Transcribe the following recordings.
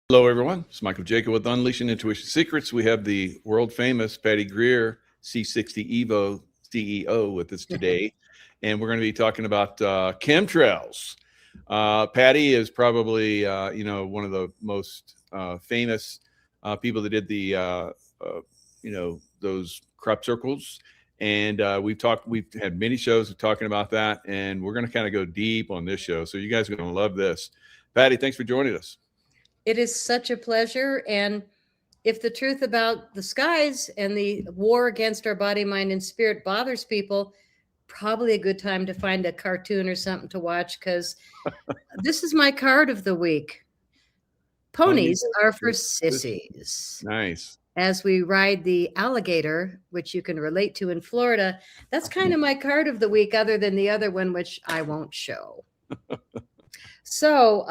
Hello, everyone. It's Michael Jacob with Unleashing Intuition Secrets. We have the world famous Patty Greer, C60 Evo CEO, with us today. And we're going to be talking about chemtrails. Patty is probably, one of the most famous people that did the, those crop circles. And we've had many shows talking about that. And we're going to kind of go deep on this show. So you guys are going to love this. Patty, thanks for joining us. It is such a pleasure. And if the truth about the skies and the war against our body, mind, and spirit bothers people, probably a good time to find a cartoon or something to watch, because this is my card of the week. Ponies are for sissies. Nice. As we ride the alligator, which you can relate to in Florida, that's kind of my card of the week, other than the other one, which I won't show. So,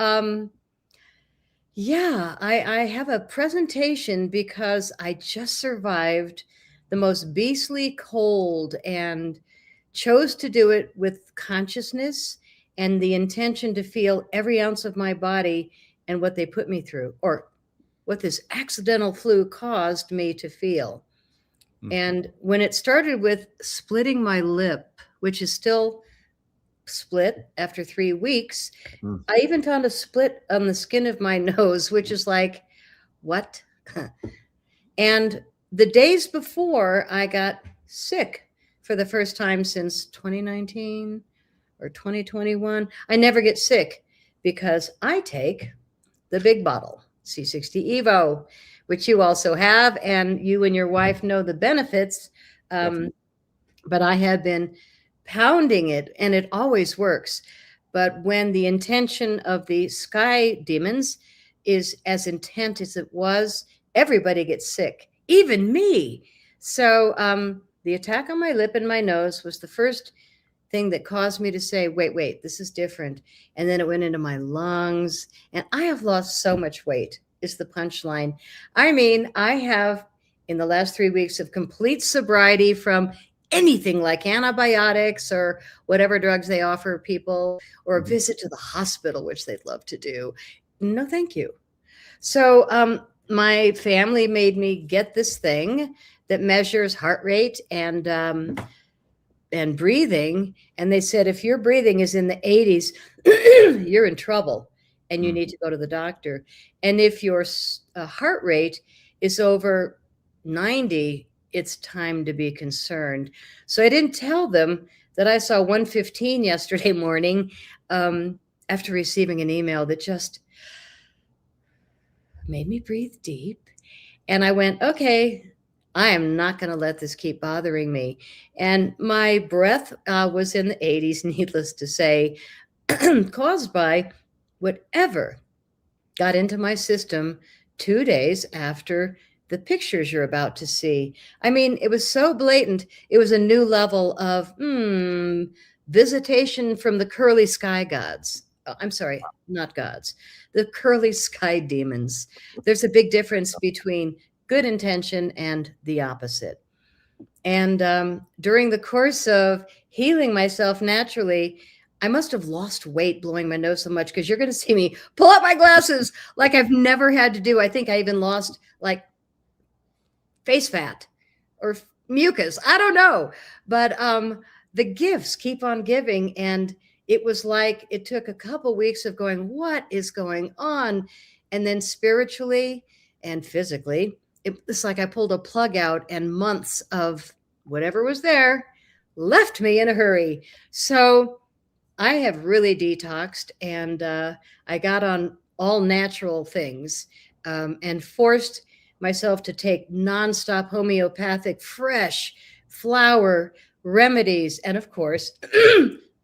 I have a presentation because I just survived the most beastly cold and chose to do it with consciousness and the intention to feel every ounce of my body and what they put me through, or what this accidental flu caused me to feel. And when it started with splitting my lip, which is still split after 3 weeks, I even found a split on the skin of my nose, which is like, what? And the days before, I got sick for the first time since 2019 or 2021. I never get sick because I take the big bottle, C60 Evo, which you also have, and you and your wife know the benefits. But I have been pounding it, and it always works. But when the intention of the sky demons is as intent as it was, everybody gets sick, even me. So the attack on my lip and my nose was the first thing that caused me to say, wait, this is different. And then it went into my lungs, and I have lost so much weight, is the punchline. I mean, I have, in the last 3 weeks of complete sobriety from anything like antibiotics or whatever drugs they offer people, or a visit to the hospital, which they'd love to do. No, thank you. So my family made me get this thing that measures heart rate and breathing. And they said, if your breathing is in the 80s, you're in trouble and you need to go to the doctor. And if your heart rate is over 90, it's time to be concerned. So I didn't tell them that I saw 115 yesterday morning after receiving an email that just made me breathe deep. And I went, okay, I am not going to let this keep bothering me. And my breath was in the 80s, needless to say, caused by whatever got into my system 2 days after the pictures you're about to see. I mean, it was so blatant. It was a new level of visitation from the curly sky gods. I'm sorry, not gods, the curly sky demons. There's a big difference between good intention and the opposite. And during the course of healing myself naturally, I must have lost weight blowing my nose so much, because you're going to see me pull up my glasses like I've never had to do. I think I even lost like face fat or mucus. I don't know. But the gifts keep on giving. And it was like it took a couple weeks of going, what is going on? And then spiritually and physically, it's like I pulled a plug out, and months of whatever was there left me in a hurry. So I have really detoxed, and I got on all natural things and forced myself to take nonstop homeopathic, fresh flower remedies. And of course,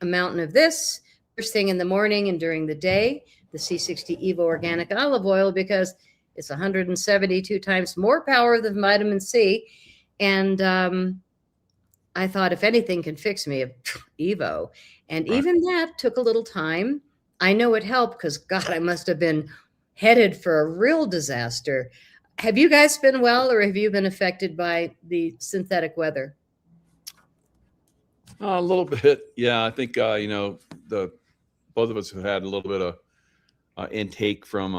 a mountain of this first thing in the morning and during the day, the C60 Evo organic olive oil, because it's 172 times more power than vitamin C. And I thought, if anything can fix me, Evo. And even that took a little time. I know it helped because, God, I must have been headed for a real disaster. Have you guys been well, or have you been affected by the synthetic weather? A little bit. Yeah, I think, both of us have had a little bit of intake from,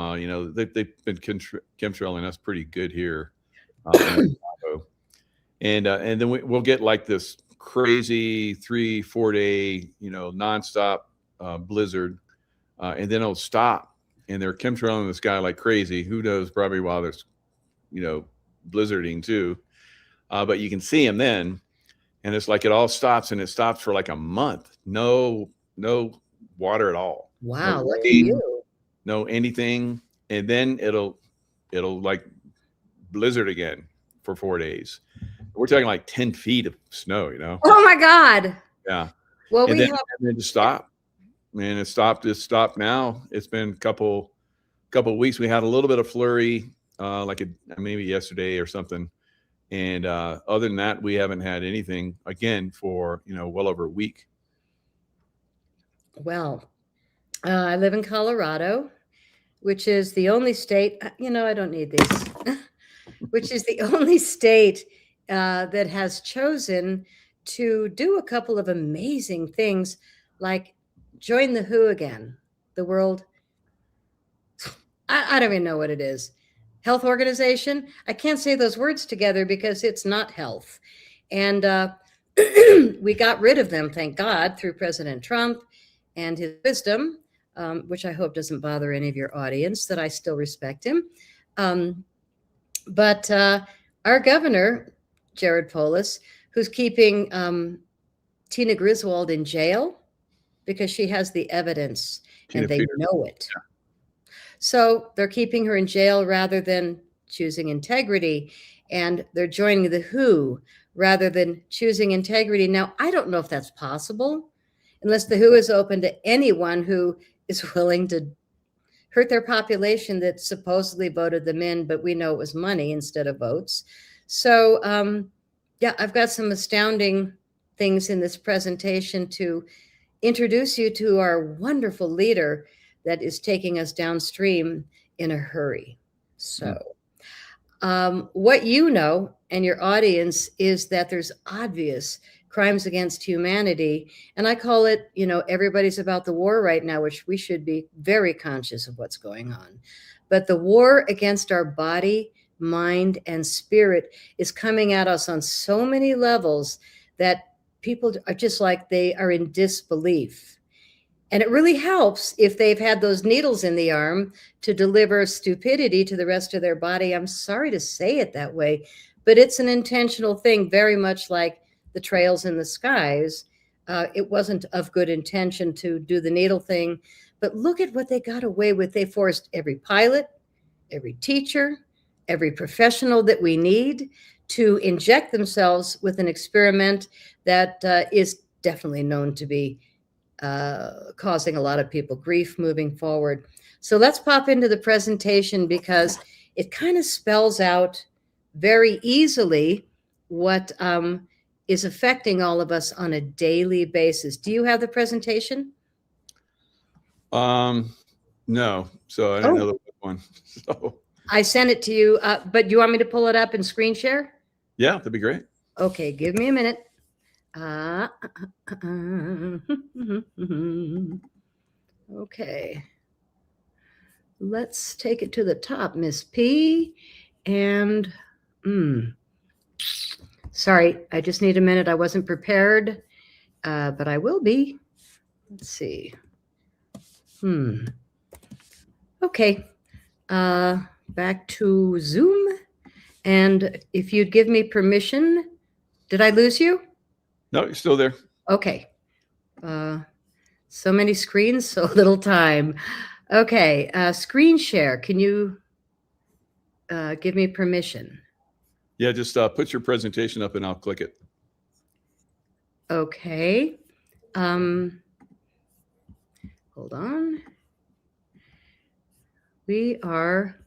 they've been chemtrailing us pretty good here in Ohio. And then we'll get like this crazy 3-4 day, nonstop blizzard, and then it'll stop. And they're chemtrailing the sky like crazy. Who knows? Probably while there's, blizzarding too. But you can see them then, and it's like it all stops, and it stops for like a month. No water at all. Wow, No lucky rain, you. no anything, and then it'll like blizzard again for 4 days. We're talking like 10 feet of snow, Oh my God. Yeah. Well, And we then, have, and then just stop. Man, it stopped. It stopped now. It's been a couple of weeks. We had a little bit of flurry, maybe yesterday or something. And other than that, we haven't had anything again for, well over a week. well, I live in Colorado, which is the only state, I don't need these, which is the only state that has chosen to do a couple of amazing things, like join the WHO again, the World, I don't even know what it is, Health Organization. I can't say those words together because it's not health. And we got rid of them, thank God, through President Trump and his wisdom, which I hope doesn't bother any of your audience, that I still respect him. But our governor, Jared Polis, who's keeping Tina Griswold in jail because she has the evidence and they know it. Yeah. So they're keeping her in jail rather than choosing integrity. And they're joining the WHO rather than choosing integrity. Now, I don't know if that's possible unless the WHO is open to anyone who is willing to hurt their population that supposedly voted them in, but we know it was money instead of votes. So, yeah, I've got some astounding things in this presentation to introduce you to our wonderful leader that is taking us downstream in a hurry. So, what you know and your audience is that there's obvious crimes against humanity. And I call it, everybody's about the war right now, which we should be very conscious of what's going on. But the war against our body, mind, and spirit is coming at us on so many levels that people are just like they are in disbelief. And it really helps if they've had those needles in the arm to deliver stupidity to the rest of their body. I'm sorry to say it that way, but it's an intentional thing, very much like the trails in the skies. It wasn't of good intention to do the needle thing, but look at what they got away with. They forced every pilot, every teacher, every professional that we need to inject themselves with an experiment that is definitely known to be causing a lot of people grief moving forward. So let's pop into the presentation because it kind of spells out very easily what is affecting all of us on a daily basis. Do you have the presentation? No. So I didn't know the one. So I sent it to you, but do you want me to pull it up and screen share? Yeah, that'd be great. Okay, give me a minute. Okay. Let's take it to the top, Miss P. And sorry, I just need a minute. I wasn't prepared, but I will be. Let's see. Okay. Back to Zoom. And if you'd give me permission, did I lose you? No, you're still there. Okay. So many screens, so little time. Okay. Screen share. Can you give me permission? Yeah, just put your presentation up and I'll click it. Okay. Hold on. We are.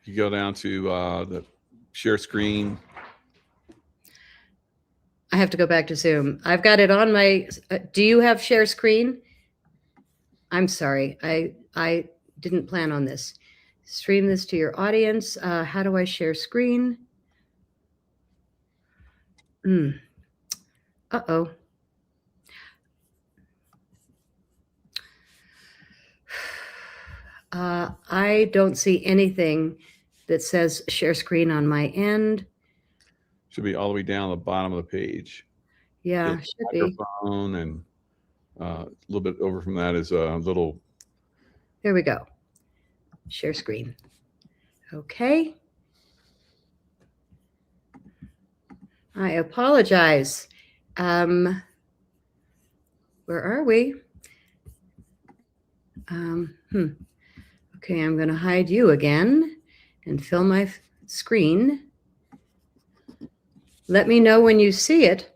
You go down to the share screen. I have to go back to Zoom. I've got it on my. Do you have share screen? I'm sorry. I didn't plan on this. Stream this to your audience. How do I share screen? Uh-oh. I don't see anything that says share screen on my end. Should be all the way down the bottom of the page. Yeah, It's should be. microphone, and a little bit over from that is a little. There we go. Share screen. Okay. I apologize. Where are we? Okay, I'm going to hide you again and fill my screen. Let me know when you see it.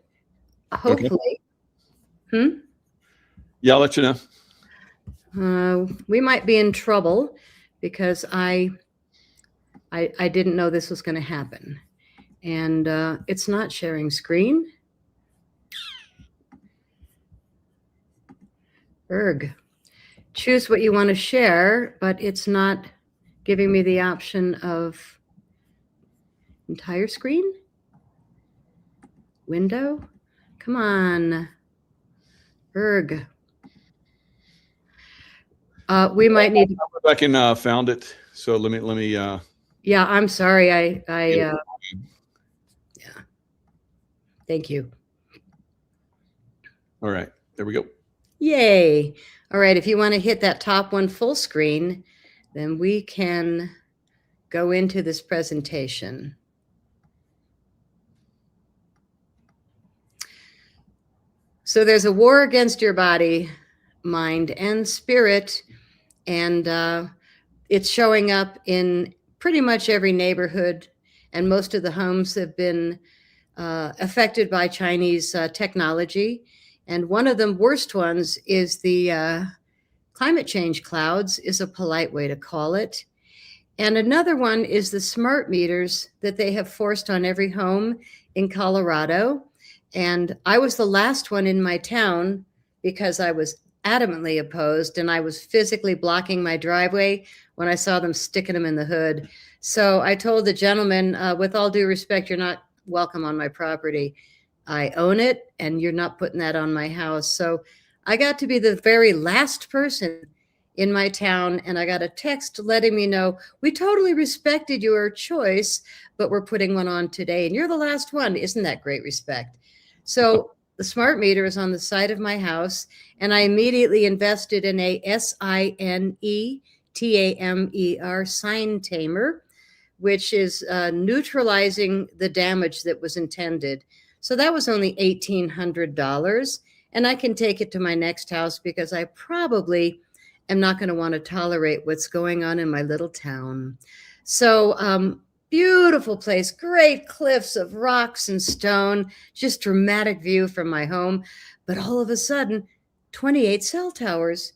Hopefully. Okay. Yeah, I'll let you know. We might be in trouble because I didn't know this was going to happen. And it's not sharing screen. Erg. Choose what you want to share, but it's not giving me the option of entire screen. Window. Come on. Erg. We might need to go back and found it. So let me yeah, I'm sorry. Yeah. Thank you. All right. There we go. Yay. All right. If you want to hit that top one full screen, then we can go into this presentation. So there's a war against your body, mind, and spirit, and it's showing up in pretty much every neighborhood, and most of the homes have been affected by Chinese technology. And one of the worst ones is the climate change clouds, is a polite way to call it. And another one is the smart meters that they have forced on every home in Colorado. And I was the last one in my town because I was adamantly opposed, and I was physically blocking my driveway when I saw them sticking them in the hood. So I told the gentleman, with all due respect, you're not welcome on my property. I own it, and you're not putting that on my house. So I got to be the very last person in my town, and I got a text letting me know, we totally respected your choice, but we're putting one on today, and you're the last one. Isn't that great respect? So the smart meter is on the side of my house, and I immediately invested in a SINE-TAMER sign tamer, which is neutralizing the damage that was intended. So that was only $1,800, and I can take it to my next house because I probably am not going to want to tolerate what's going on in my little town. So beautiful place, great cliffs of rocks and stone, just dramatic view from my home. But all of a sudden, 28 cell towers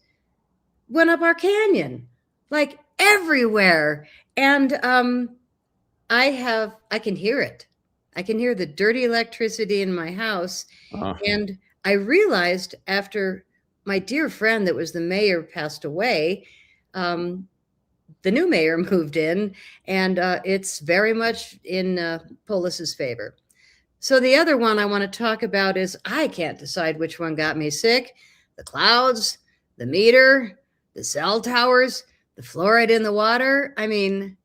went up our canyon, like everywhere. And I can hear it. I can hear the dirty electricity in my house. And I realized after my dear friend that was the mayor passed away, the new mayor moved in, and it's very much in Polis's favor. So the other one I want to talk about is I can't decide which one got me sick. The clouds, the meter, the cell towers, the fluoride in the water. I mean,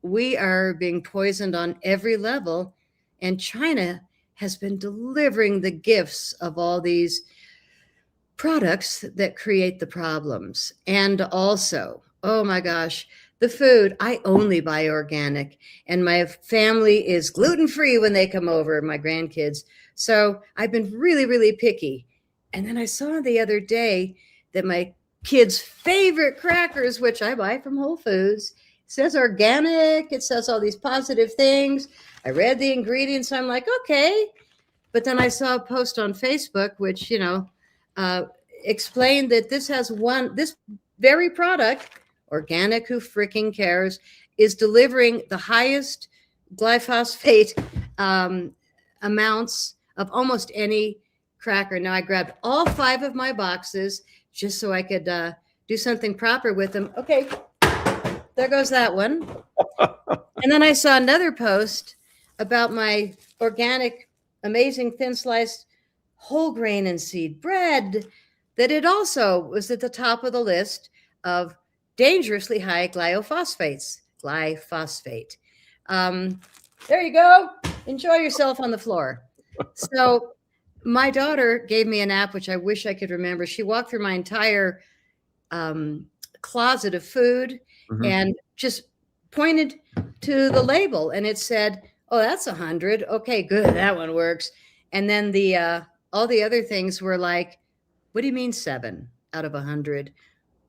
we are being poisoned on every level, and China has been delivering the gifts of all these products that create the problems. And also, oh my gosh, the food, I only buy organic, and my family is gluten-free when they come over, my grandkids. So I've been really, really picky. And then I saw the other day that my kids' favorite crackers, which I buy from Whole Foods, says organic, it says all these positive things. I read the ingredients, I'm like, okay. But then I saw a post on Facebook, which, explained that this very product, organic, who freaking cares, is delivering the highest glyphosate amounts of almost any cracker. Now I grabbed all 5 of my boxes just so I could do something proper with them. Okay, there goes that one. And then I saw another post about my organic, amazing thin sliced whole grain and seed bread, that it also was at the top of the list of dangerously high glyphosates. Glyphosate. Um, there you go. Enjoy yourself on the floor. So my daughter gave me an app, which I wish I could remember. She walked through my entire closet of food and just pointed to the label, and it said, "Oh, that's 100. Okay, good, that one works." And then the all the other things were like, "What do you mean 7 out of 100?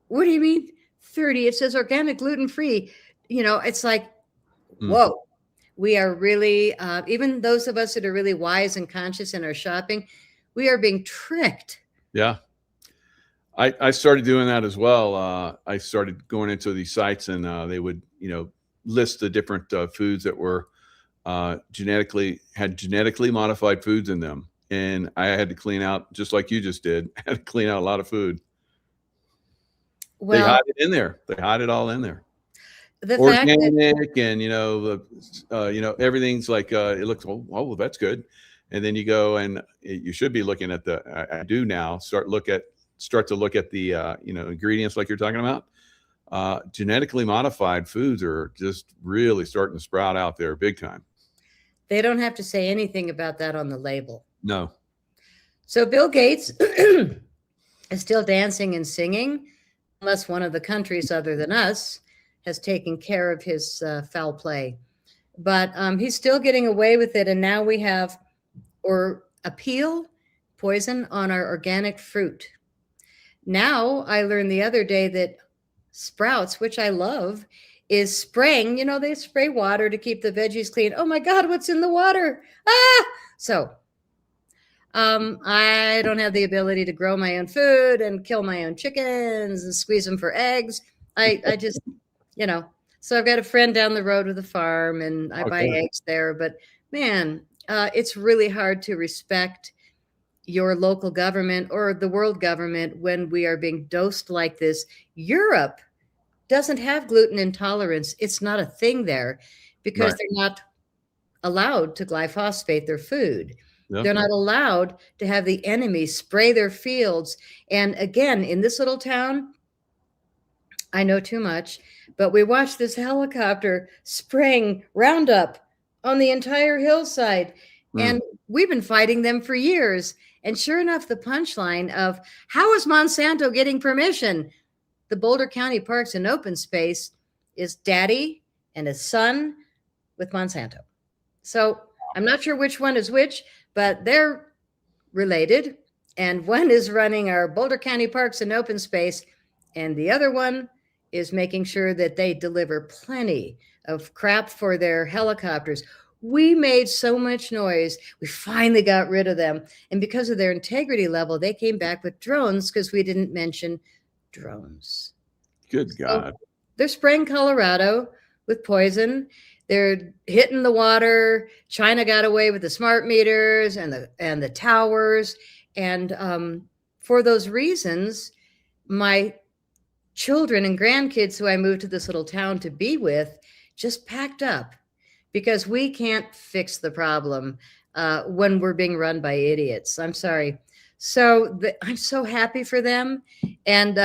What do you mean 30? It says organic, gluten free." You know, it's like, whoa. We are really, even those of us that are really wise and conscious in our shopping, we are being tricked. Yeah. I started doing that as well. I started going into these sites, and they would, list the different foods that were had genetically modified foods in them. And I had to clean out, just like you just did, I had to clean out a lot of food. They Well, hide it in there. They hide it all in there. the fact that Organic, and everything's like it looks. Oh, well, that's good. And then you go, and you should be looking at the. I do now start to look at the ingredients like you're talking about. Genetically modified foods are just really starting to sprout out there big time. they don't have to say anything about that on the label. No. So Bill Gates is still dancing and singing, unless one of the countries other than us has taken care of his foul play. But he's still getting away with it. And now we have or appeal poison on our organic fruit. Now I learned the other day that Sprouts, which I love, is spraying, they spray water to keep the veggies clean. Oh my God, what's in the water? So I don't have the ability to grow my own food and kill my own chickens and squeeze them for eggs. I just, so I've got a friend down the road with a farm, and I buy eggs there. But man, it's really hard to respect your local government or the world government when we are being dosed like this. Europe doesn't have gluten intolerance. It's not a thing there because they're not allowed to glyphosate their food. Yep. They're not allowed to have the enemy spray their fields. And again, in this little town, I know too much, but we watched this helicopter spraying Roundup on the entire hillside. And we've been fighting them for years. And sure enough, the punchline of how is Monsanto getting permission? The Boulder County Parks and Open Space is daddy and his son with Monsanto. So I'm not sure which one is which, but they're related. And one is running our Boulder County Parks and Open Space, and the other one is making sure that they deliver plenty of crap for their helicopters. We made so much noise. We finally got rid of them. And because of their integrity level, they came back with drones because we didn't mention drones. Good God. So they're spraying Colorado with poison. They're hitting the water. China got away with the smart meters and the towers. And for those reasons, my children and grandkids who I moved to this little town to be with just packed up, because we can't fix the problem when we're being run by idiots. I'm sorry. So I'm so happy for them. And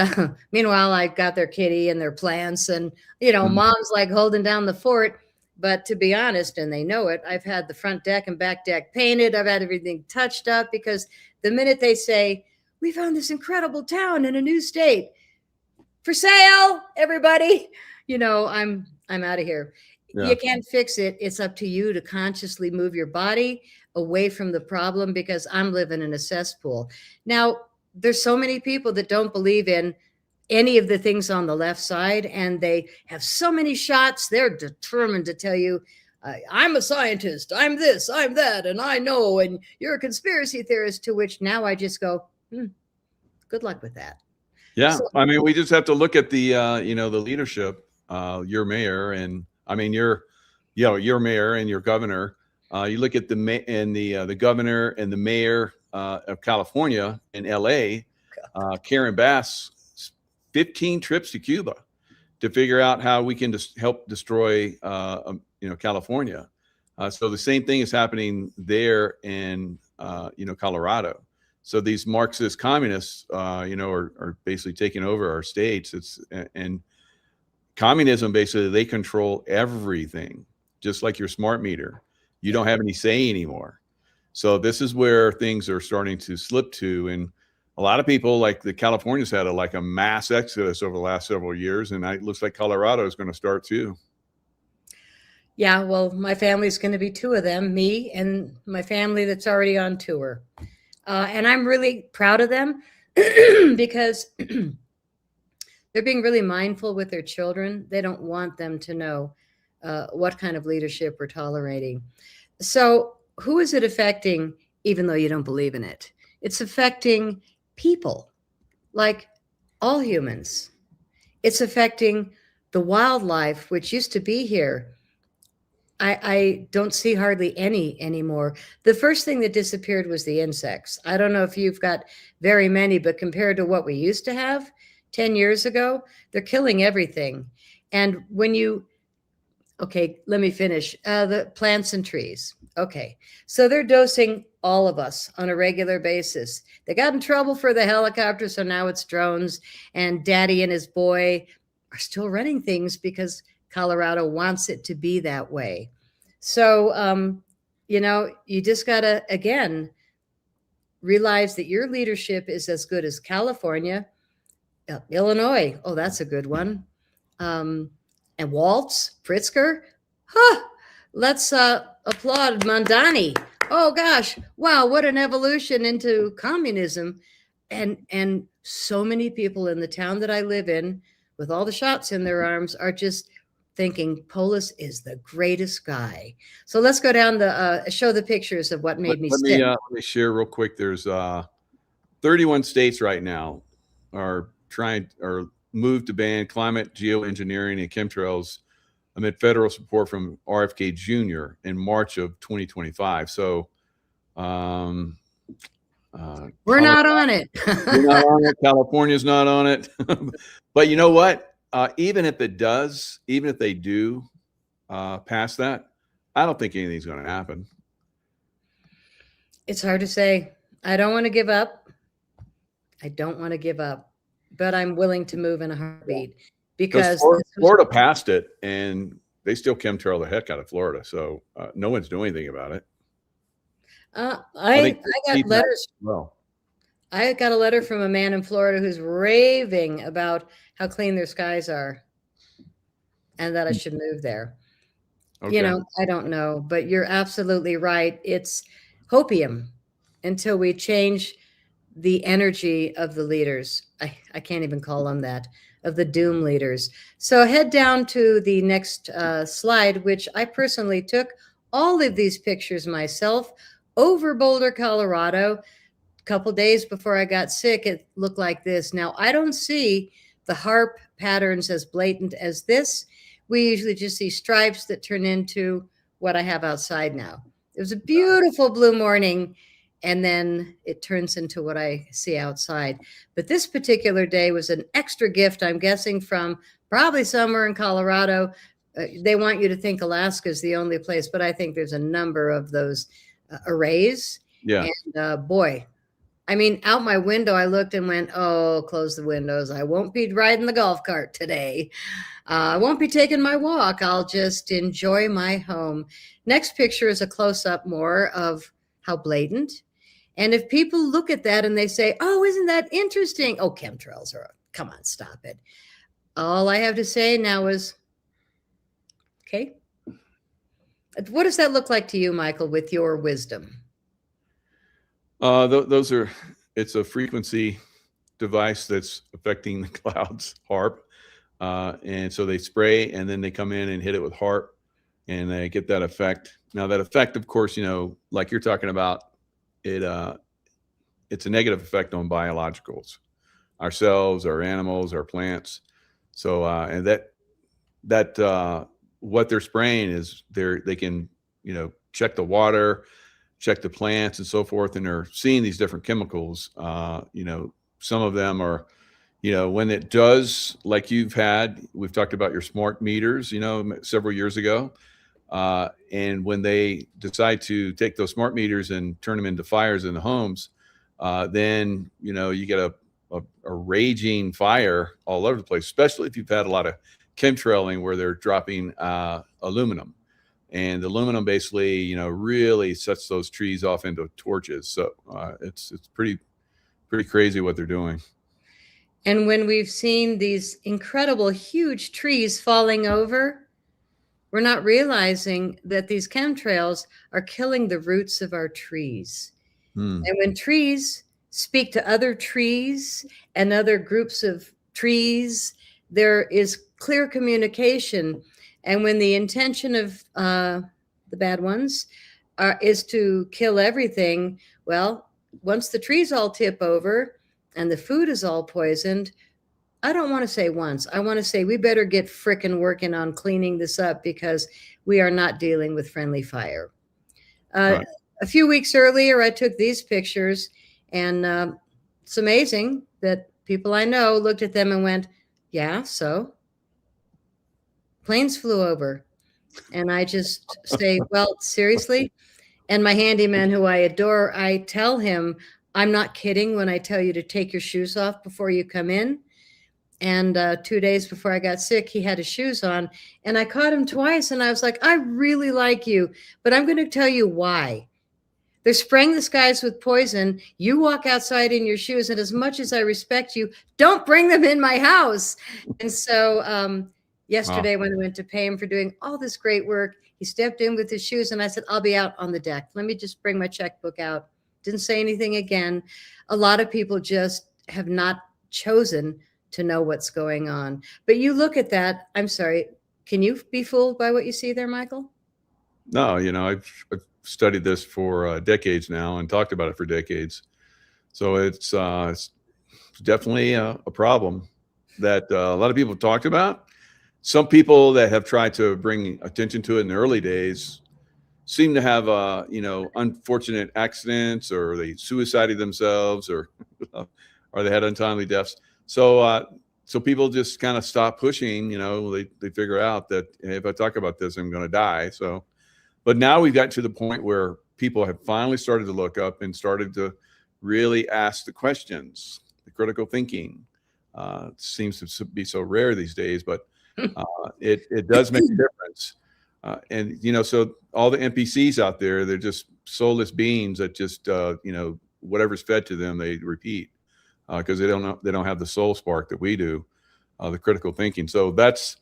meanwhile, I've got their kitty and their plants, and, mom's like holding down the fort. But to be honest, and they know it, I've had the front deck and back deck painted. I've had everything touched up, because the minute they say, we found this incredible town in a new state for sale, everybody, I'm out of here. Yeah. You can't fix it. It's up to you to consciously move your body away from the problem, because I'm living in a cesspool. Now, there's so many people that don't believe in any of the things on the left side, and they have so many shots. They're determined to tell you, I'm a scientist, I'm this, I'm that, and I know, and you're a conspiracy theorist, to which now I just go, good luck with that. Yeah. So, I mean, we just have to look at the, the leadership, your mayor, and your mayor and your governor. You look at the governor and the mayor of California in LA, Karen Bass, 15 trips to Cuba to figure out how we can just help destroy, California. So the same thing is happening there in, Colorado. So these Marxist communists, are basically taking over our states. And Communism, basically, they control everything, just like your smart meter. You don't have any say anymore. So this is where things are starting to slip to. And a lot of people, like the California's had a mass exodus over the last several years. And it looks like Colorado is going to start too. Yeah, well, my family's going to be two of them, me and my family that's already on tour. And I'm really proud of them because they're being really mindful with their children. They don't want them to know what kind of leadership we're tolerating. So who is it affecting, even though you don't believe in it? It's affecting people, like all humans. It's affecting the wildlife, which used to be here. I don't see hardly any anymore. The first thing that disappeared was the insects. I don't know if you've got very many, but compared to what we used to have 10 years ago, they're killing everything. And when you, okay, let me finish. The plants and trees. Okay, so they're dosing all of us on a regular basis. They got in trouble for the helicopter, so now it's drones. And Daddy and his boy are still running things because Colorado wants it to be that way. So, you just got to, again, realize that your leadership is as good as California, Illinois. Oh, that's a good one. And Waltz, Pritzker. Huh. Let's applaud Mondani. Oh, gosh. Wow, what an evolution into communism. And so many people in the town that I live in, with all the shots in their arms, are just thinking Polis is the greatest guy. So let's go down show the pictures of what made me sick. Let me share real quick. There's 31 states right now are moved to ban climate, geoengineering, and chemtrails amid federal support from RFK Jr. in March of 2025. So we're not on it. We're not on it. California's not on it. But you know what? Even if they do pass that, I don't think anything's going to happen. It's hard to say. I don't want to give up. But I'm willing to move in a heartbeat because Florida passed it and they still chemtrail the heck out of Florida. So no one's doing anything about it. I got letters. Well, I got a letter from a man in Florida who's raving about how clean their skies are and that I should move there. Okay. I don't know, but you're absolutely right. It's hopium until we change the energy of the leaders. I can't even call them that, of the doom leaders. So head down to the next slide, which I personally took all of these pictures myself over Boulder, Colorado. Couple days before I got sick, it looked like this. Now, I don't see the harp patterns as blatant as this. We usually just see stripes that turn into what I have outside now. It was a beautiful blue morning, and then it turns into what I see outside. But this particular day was an extra gift, I'm guessing, from probably somewhere in Colorado. They want you to think Alaska is the only place, but I think there's a number of those arrays. Yeah. And boy, I mean, out my window, I looked and went, oh, close the windows. I won't be riding the golf cart today. I won't be taking my walk. I'll just enjoy my home. Next picture is a close-up more of how blatant. And if people look at that and they say, oh, isn't that interesting? Oh, chemtrails are, come on, stop it. All I have to say now is, okay. What does that look like to you, Michael, with your wisdom? It's a frequency device that's affecting the clouds, HARP. And so they spray and then they come in and hit it with HARP and they get that effect. Now that effect, of course, like you're talking about, it's a negative effect on biologicals, ourselves, our animals, our plants. So, and that what they're spraying is they can, check the water, check the plants and so forth, and they're seeing these different chemicals. Some of them are, when it does, like we've talked about your smart meters, several years ago. And when they decide to take those smart meters and turn them into fires in the homes, then, you get a raging fire all over the place, especially if you've had a lot of chemtrailing, where they're dropping aluminum, and aluminum basically, you know, really sets those trees off into torches. So it's pretty crazy what they're doing. And when we've seen these incredible, huge trees falling over, we're not realizing that these chemtrails are killing the roots of our trees. Hmm. And when trees speak to other trees and other groups of trees, there is clear communication. And when the intention of the bad ones is to kill everything, well, once the trees all tip over and the food is all poisoned, I don't want to say once. I want to say we better get frickin' working on cleaning this up, because we are not dealing with friendly fire. Right. A few weeks earlier, I took these pictures, and it's amazing that people I know looked at them and went, yeah, so planes flew over. And I just say, well, seriously? And my handyman, who I adore, I tell him, I'm not kidding when I tell you to take your shoes off before you come in. And 2 days before I got sick, he had his shoes on, and I caught him twice. And I was like, I really like you, but I'm going to tell you why. They're spraying the skies with poison. You walk outside in your shoes, and as much as I respect you, don't bring them in my house. And so yesterday, when I went to pay him for doing all this great work, he stepped in with his shoes, and I said, I'll be out on the deck. Let me just bring my checkbook out. Didn't say anything again. A lot of people just have not chosen to know what's going on. But you look at that. I'm sorry. Can you be fooled by what you see there, Michael? No, you know, I've studied this for decades now and talked about it for decades. So it's definitely a problem that a lot of people have talked about. Some people that have tried to bring attention to it in the early days seem to have, you know, unfortunate accidents, or they suicided themselves, or or they had untimely deaths. So so people just kind of stop pushing. You know, they figure out that, hey, if I talk about this, I'm going to die. So, but now we've got to the point where people have finally started to look up and started to really ask the questions, the critical thinking. It seems to be so rare these days, but it does make a difference. And, you know, so all the NPCs out there, they're just soulless beings that just, you know, whatever's fed to them, they repeat, because they don't have the soul spark that we do, the critical thinking. So that's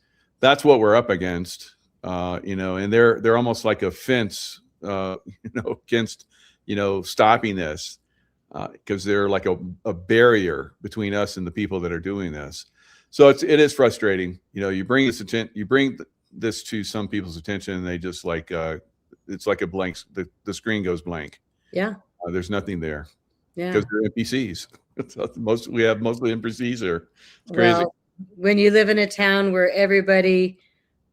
what we're up against, you know, and they're almost like a fence, you know, against, you know, stopping this, because they're like a barrier between us and the people that are doing this. So it is frustrating. You know, you bring this to some people's attention, and they just like, it's like a blank, the screen goes blank. Yeah. There's nothing there, Yeah. because they're NPCs. We have mostly NPCs here. It's crazy. Well, when you live in a town where everybody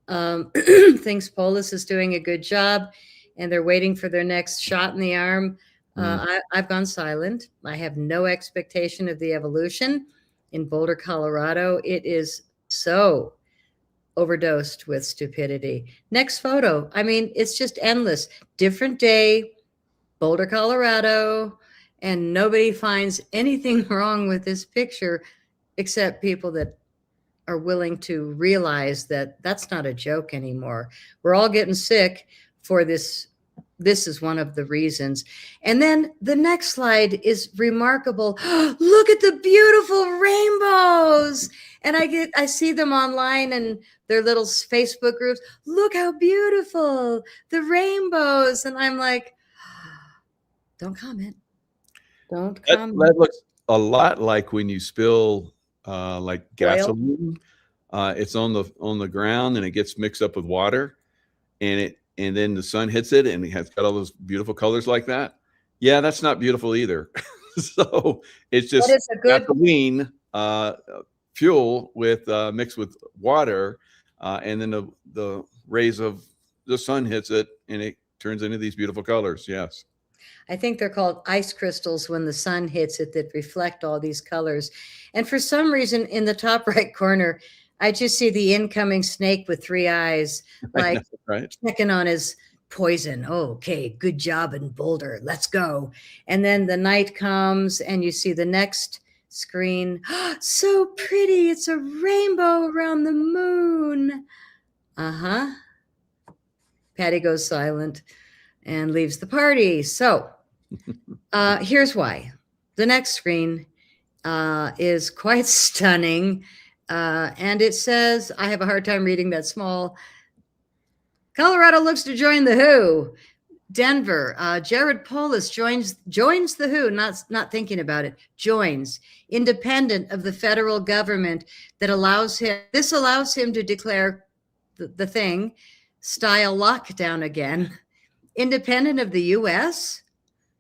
thinks Polis is doing a good job, and they're waiting for their next shot in the arm, I've gone silent. I have no expectation of the evolution. In Boulder, Colorado, it is so overdosed with stupidity. Next photo. I mean, it's just endless. Different day, Boulder, Colorado, and nobody finds anything wrong with this picture except people that are willing to realize that that's not a joke anymore. We're all getting sick for this. This is one of the reasons. And then the next slide is remarkable. Look at the beautiful rainbows. And I see them online and their little Facebook groups. Look how beautiful the rainbows. And I'm like, don't comment. Don't comment. That looks a lot like when you spill like gasoline. It's on the ground, and it gets mixed up with water, and then the sun hits it, and it has got all those beautiful colors like that. Yeah, that's not beautiful either. So it's just gasoline fuel with mixed with water, and then the rays of the sun hits it, and it turns into these beautiful colors. Yes. I think they're called ice crystals when the sun hits it that reflect all these colors. And for some reason, in the top right corner, I just see the incoming snake with 3 eyes, like checking on his poison. Oh, okay, good job in Boulder. Let's go. And then the night comes, and you see the next screen. So pretty. It's a rainbow around the moon. Uh-huh. Patty goes silent and leaves the party. So here's why. The next screen is quite stunning. And it says, I have a hard time reading that small. Colorado looks to join the WHO. Denver, Jared Polis joins the WHO, not thinking about it, joins, independent of the federal government that allows him to declare the thing, style lockdown again, independent of the US.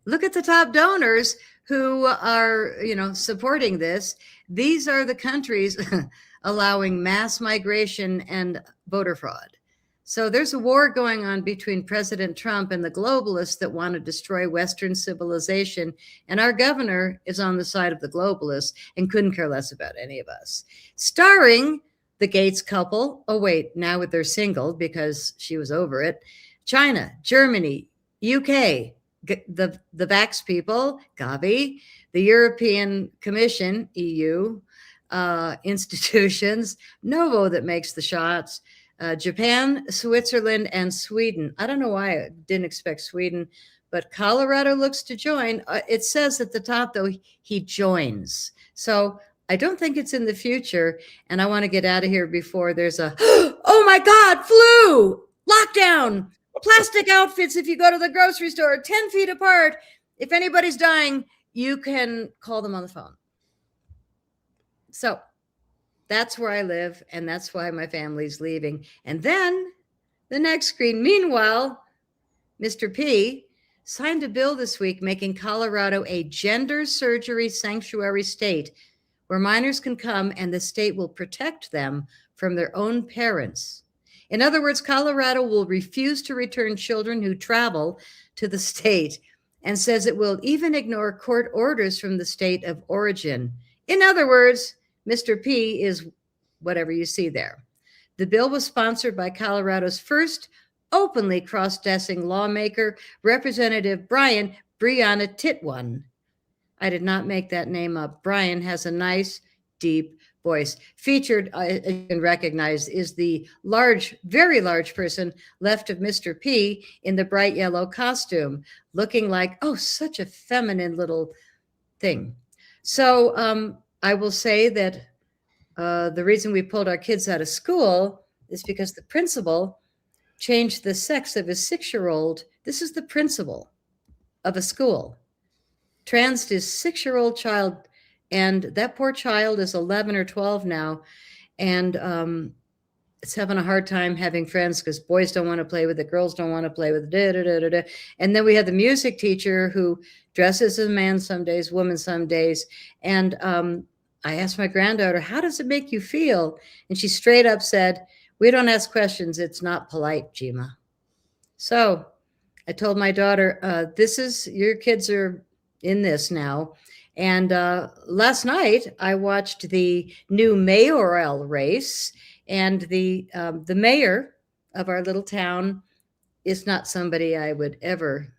Look at the top donors who are, supporting this. These are the countries allowing mass migration and voter fraud. So there's a war going on between President Trump and the globalists that want to destroy Western civilization. And our governor is on the side of the globalists and couldn't care less about any of us. Starring the Gates couple. Oh, wait, now they're single because she was over it. China, Germany, UK, the Vax people, Gavi, the European Commission, EU, institutions, Novo that makes the shots, Japan, Switzerland, and Sweden. I don't know why I didn't expect Sweden, but Colorado looks to join. It says at the top, though, he joins. So I don't think it's in the future, and I want to get out of here before there's a, oh my God, flu, lockdown, plastic outfits if you go to the grocery store, 10 feet apart. If anybody's dying, you can call them on the phone. So that's where I live, and that's why my family's leaving. And then the next screen, meanwhile, Mr. P signed a bill this week making Colorado a gender surgery sanctuary state where minors can come and the state will protect them from their own parents. In other words, Colorado will refuse to return children who travel to the state and says it will even ignore court orders from the state of origin. In other words, Mr. P is whatever you see there. The bill was sponsored by Colorado's first openly cross-dressing lawmaker, Representative Brianna Titwan. I did not make that name up. Brian has a nice, deep voice. Featured, as you can recognize, is the large, very large person left of Mr. P in the bright yellow costume, looking like, oh, such a feminine little thing. So I will say that the reason we pulled our kids out of school is because the principal changed the sex of his 6-year-old. This is the principal of a school. Transed his 6-year-old child, and that poor child is 11 or 12 now, and it's having a hard time having friends because boys don't want to play with it, girls don't want to play with it, And then we had the music teacher who dresses as a man some days, woman some days, and I asked my granddaughter, how does it make you feel? And she straight up said, we don't ask questions. It's not polite, Jima. So I told my daughter, your kids are in this now. And last night I watched the new mayoral race, and the mayor of our little town is not somebody I would ever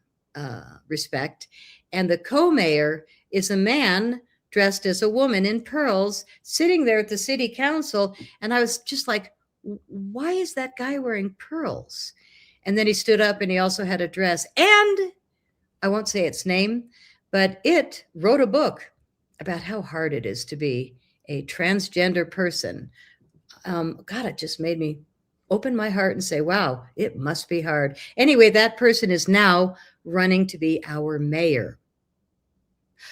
respect. And the co-mayor is a man dressed as a woman in pearls, sitting there at the city council. And I was just like, why is that guy wearing pearls? And then he stood up and he also had a dress. And I won't say its name, but it wrote a book about how hard it is to be a transgender person. God, it just made me open my heart and say, wow, it must be hard. Anyway, that person is now running to be our mayor.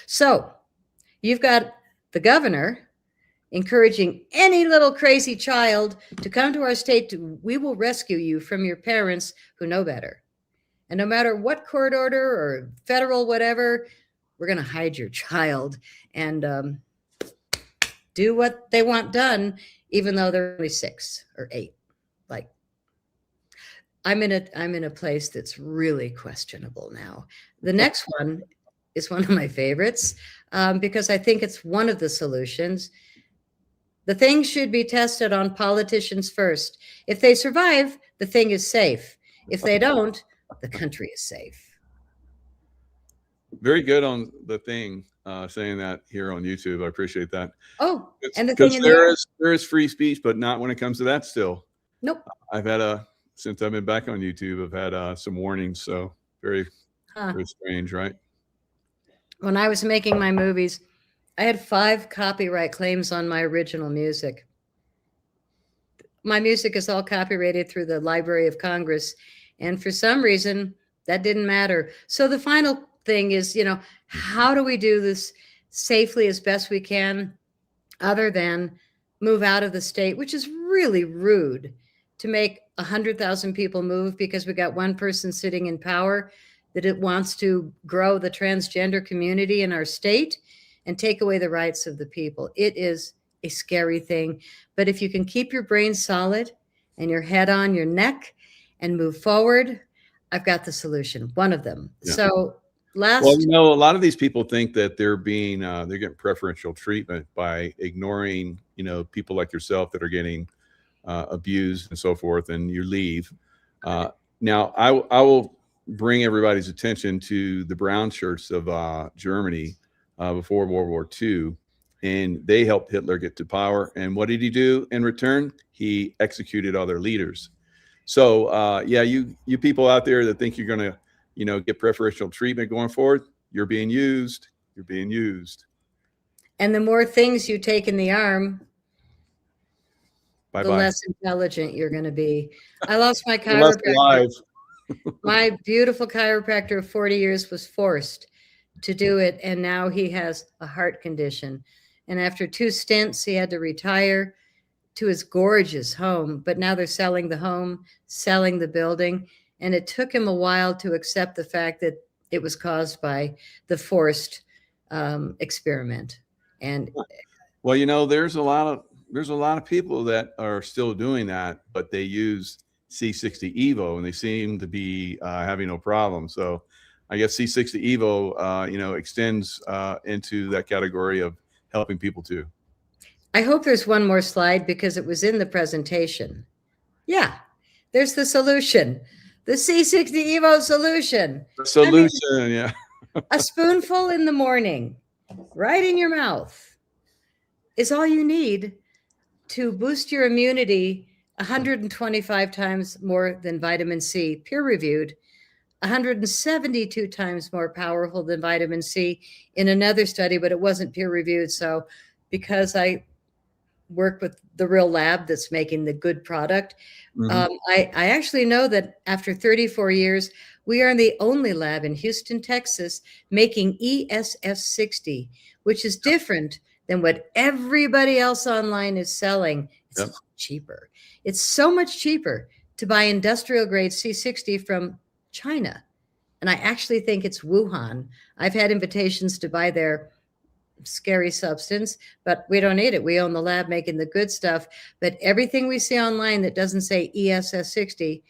So you've got the governor encouraging any little crazy child to come to our state. We will rescue you from your parents who know better. And no matter what court order or federal whatever, we're going to hide your child and do what they want done, even though they're only 6 or 8. Like, I'm in a place that's really questionable now. The next one is one of my favorites because I think it's one of the solutions. The thing should be tested on politicians first. If they survive, the thing is safe. If they don't, the country is safe. very good on the thing, saying that here on YouTube. I appreciate that. Oh, and the thing Because in the art? there is free speech, but not when it comes to that still. Nope. I've had since I've been back on YouTube, I've had some warnings. So very, very strange, right? When I was making my movies, I had 5 copyright claims on my original music. My music is all copyrighted through the Library of Congress. And for some reason, that didn't matter. So the final thing is, how do we do this safely as best we can, other than move out of the state, which is really rude to make 100,000 people move because we got one person sitting in power that it wants to grow the transgender community in our state and take away the rights of the people. It is a scary thing. But if you can keep your brain solid and your head on your neck and move forward, I've got the solution, one of them. Yeah. So well, a lot of these people think that they're getting preferential treatment by ignoring, people like yourself that are getting abused and so forth, and you leave. Now, I will bring everybody's attention to the brown shirts of Germany before World War II. And they helped Hitler get to power. And what did he do in return? He executed other leaders. So, you people out there that think you're going to, get preferential treatment going forward, you're being used. You're being used. And the more things you take in the arm, bye-bye, the less intelligent you're going to be. I lost my chiropractor. My beautiful chiropractor of 40 years was forced to do it. And now he has a heart condition. And after 2 stints, he had to retire to his gorgeous home. But now they're selling the home, selling the building. And it took him a while to accept the fact that it was caused by the forced experiment. And well, there's a lot of people that are still doing that, but they use C60 Evo and they seem to be having no problem. So I guess C60 Evo, extends into that category of helping people too. I hope there's one more slide because it was in the presentation. Yeah, there's the solution. The C60 Evo solution. The solution, yeah. A spoonful in the morning, right in your mouth, is all you need to boost your immunity 125 times more than vitamin C, peer-reviewed, 172 times more powerful than vitamin C in another study, but it wasn't peer-reviewed. So because I work with the real lab that's making the good product, I actually know that after 34 years, we are the only lab in Houston, Texas, making ESS60, which is different than what everybody else online is selling. It's cheaper. It's so much cheaper to buy industrial grade C60 from China. And I actually think it's Wuhan. I've had invitations to buy their scary substance, but we don't need it. We own the lab making the good stuff. But everything we see online that doesn't say ESS60,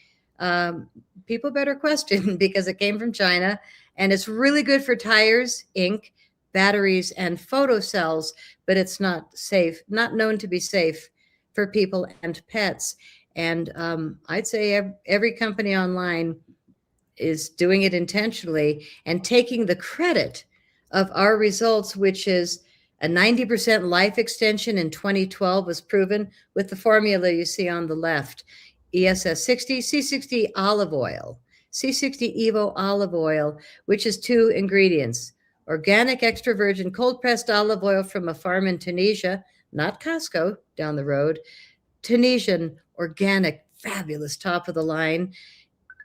people better question because it came from China. And it's really good for tires, ink, batteries, and photocells, but it's not safe, not known to be safe for people and pets. And I'd say every company online is doing it intentionally and taking the credit of our results, which is a 90% life extension in 2012 was proven with the formula you see on the left. ESS60, C60 olive oil, C60 Evo olive oil, which is 2 ingredients: organic extra virgin cold pressed olive oil from a farm in Tunisia, not Costco down the road, Tunisian organic, fabulous, top of the line,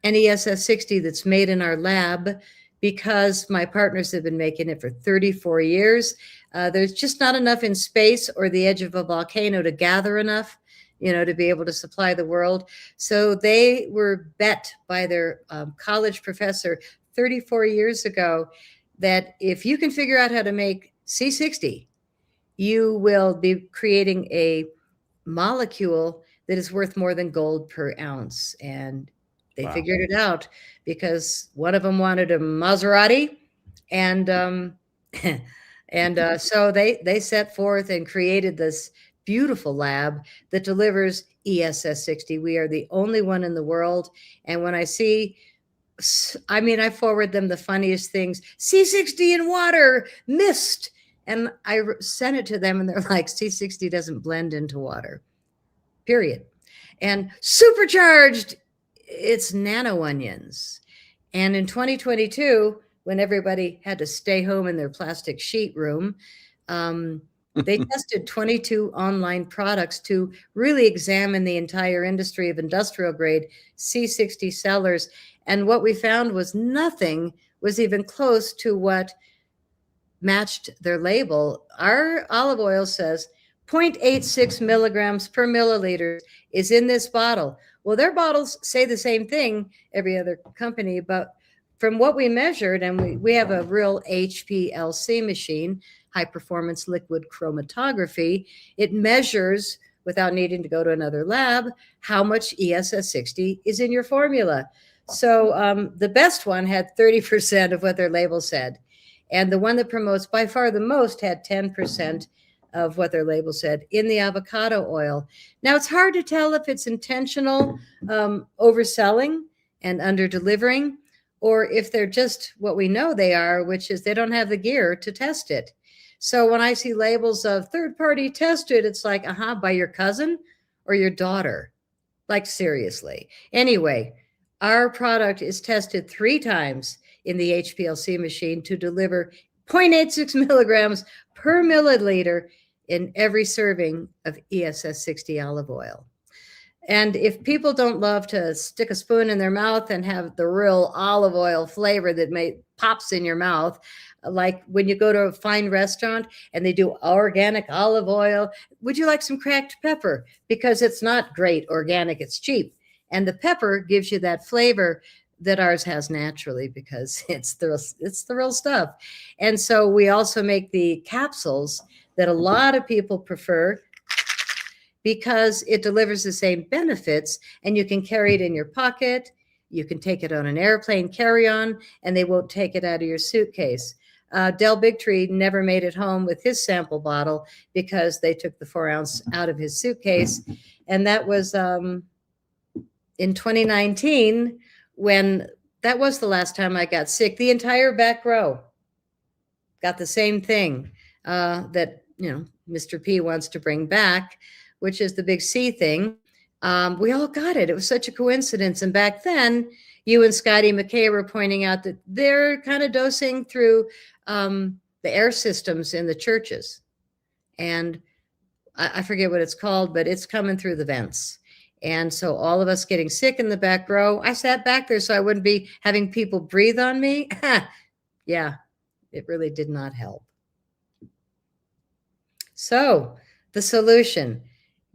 and ESS60 that's made in our lab because my partners have been making it for 34 years. There's just not enough in space or the edge of a volcano to gather enough, to be able to supply the world. So they were bet by their college professor 34 years ago that if you can figure out how to make C60, you will be creating a molecule that is worth more than gold per ounce. And they figured it out because one of them wanted a Maserati, and so they set forth and created this beautiful lab that delivers ESS60. We are the only one in the world. And when I see I mean, I forward them the funniest things. C60 in water, mist. And I sent it to them and they're like, C60 doesn't blend into water, period. And supercharged, it's nano onions. And in 2022, when everybody had to stay home in their plastic sheet room, they tested 22 online products to really examine the entire industry of industrial grade C60 sellers. And what we found was nothing was even close to what matched their label. Our olive oil says 0.86 milligrams per milliliter is in this bottle. Well, their bottles say the same thing, every other company, but from what we measured, and we have a real HPLC machine, high performance liquid chromatography, it measures without needing to go to another lab how much ESS60 is in your formula. So the best one had 30% of what their label said. And the one that promotes by far the most had 10% of what their label said in the avocado oil. Now, it's hard to tell if it's intentional overselling and under delivering, or if they're just what we know they are, which is they don't have the gear to test it. So when I see labels of third party tested, it's like, by your cousin or your daughter. Like, seriously. Anyway, our product is tested 3 times in the HPLC machine to deliver 0.86 milligrams per milliliter in every serving of ESS60 olive oil. And if people don't love to stick a spoon in their mouth and have the real olive oil flavor that pops in your mouth, like when you go to a fine restaurant and they do organic olive oil, would you like some cracked pepper? Because it's not great organic, it's cheap. And the pepper gives you that flavor that ours has naturally because it's the real stuff. And so we also make the capsules that a lot of people prefer because it delivers the same benefits, and you can carry it in your pocket. You can take it on an airplane carry-on, and they won't take it out of your suitcase. Del Bigtree never made it home with his sample bottle because they took the 4-ounce out of his suitcase. And that was in 2019, when that was the last time I got sick. The entire back row got the same thing that, Mr. P wants to bring back, which is the big C thing. We all got it. It was such a coincidence. And back then, you and Scotty McKay were pointing out that they're kind of dosing through the air systems in the churches. And I forget what it's called, but it's coming through the vents. And so all of us getting sick in the back row, I sat back there so I wouldn't be having people breathe on me. Yeah, it really did not help. So the solution,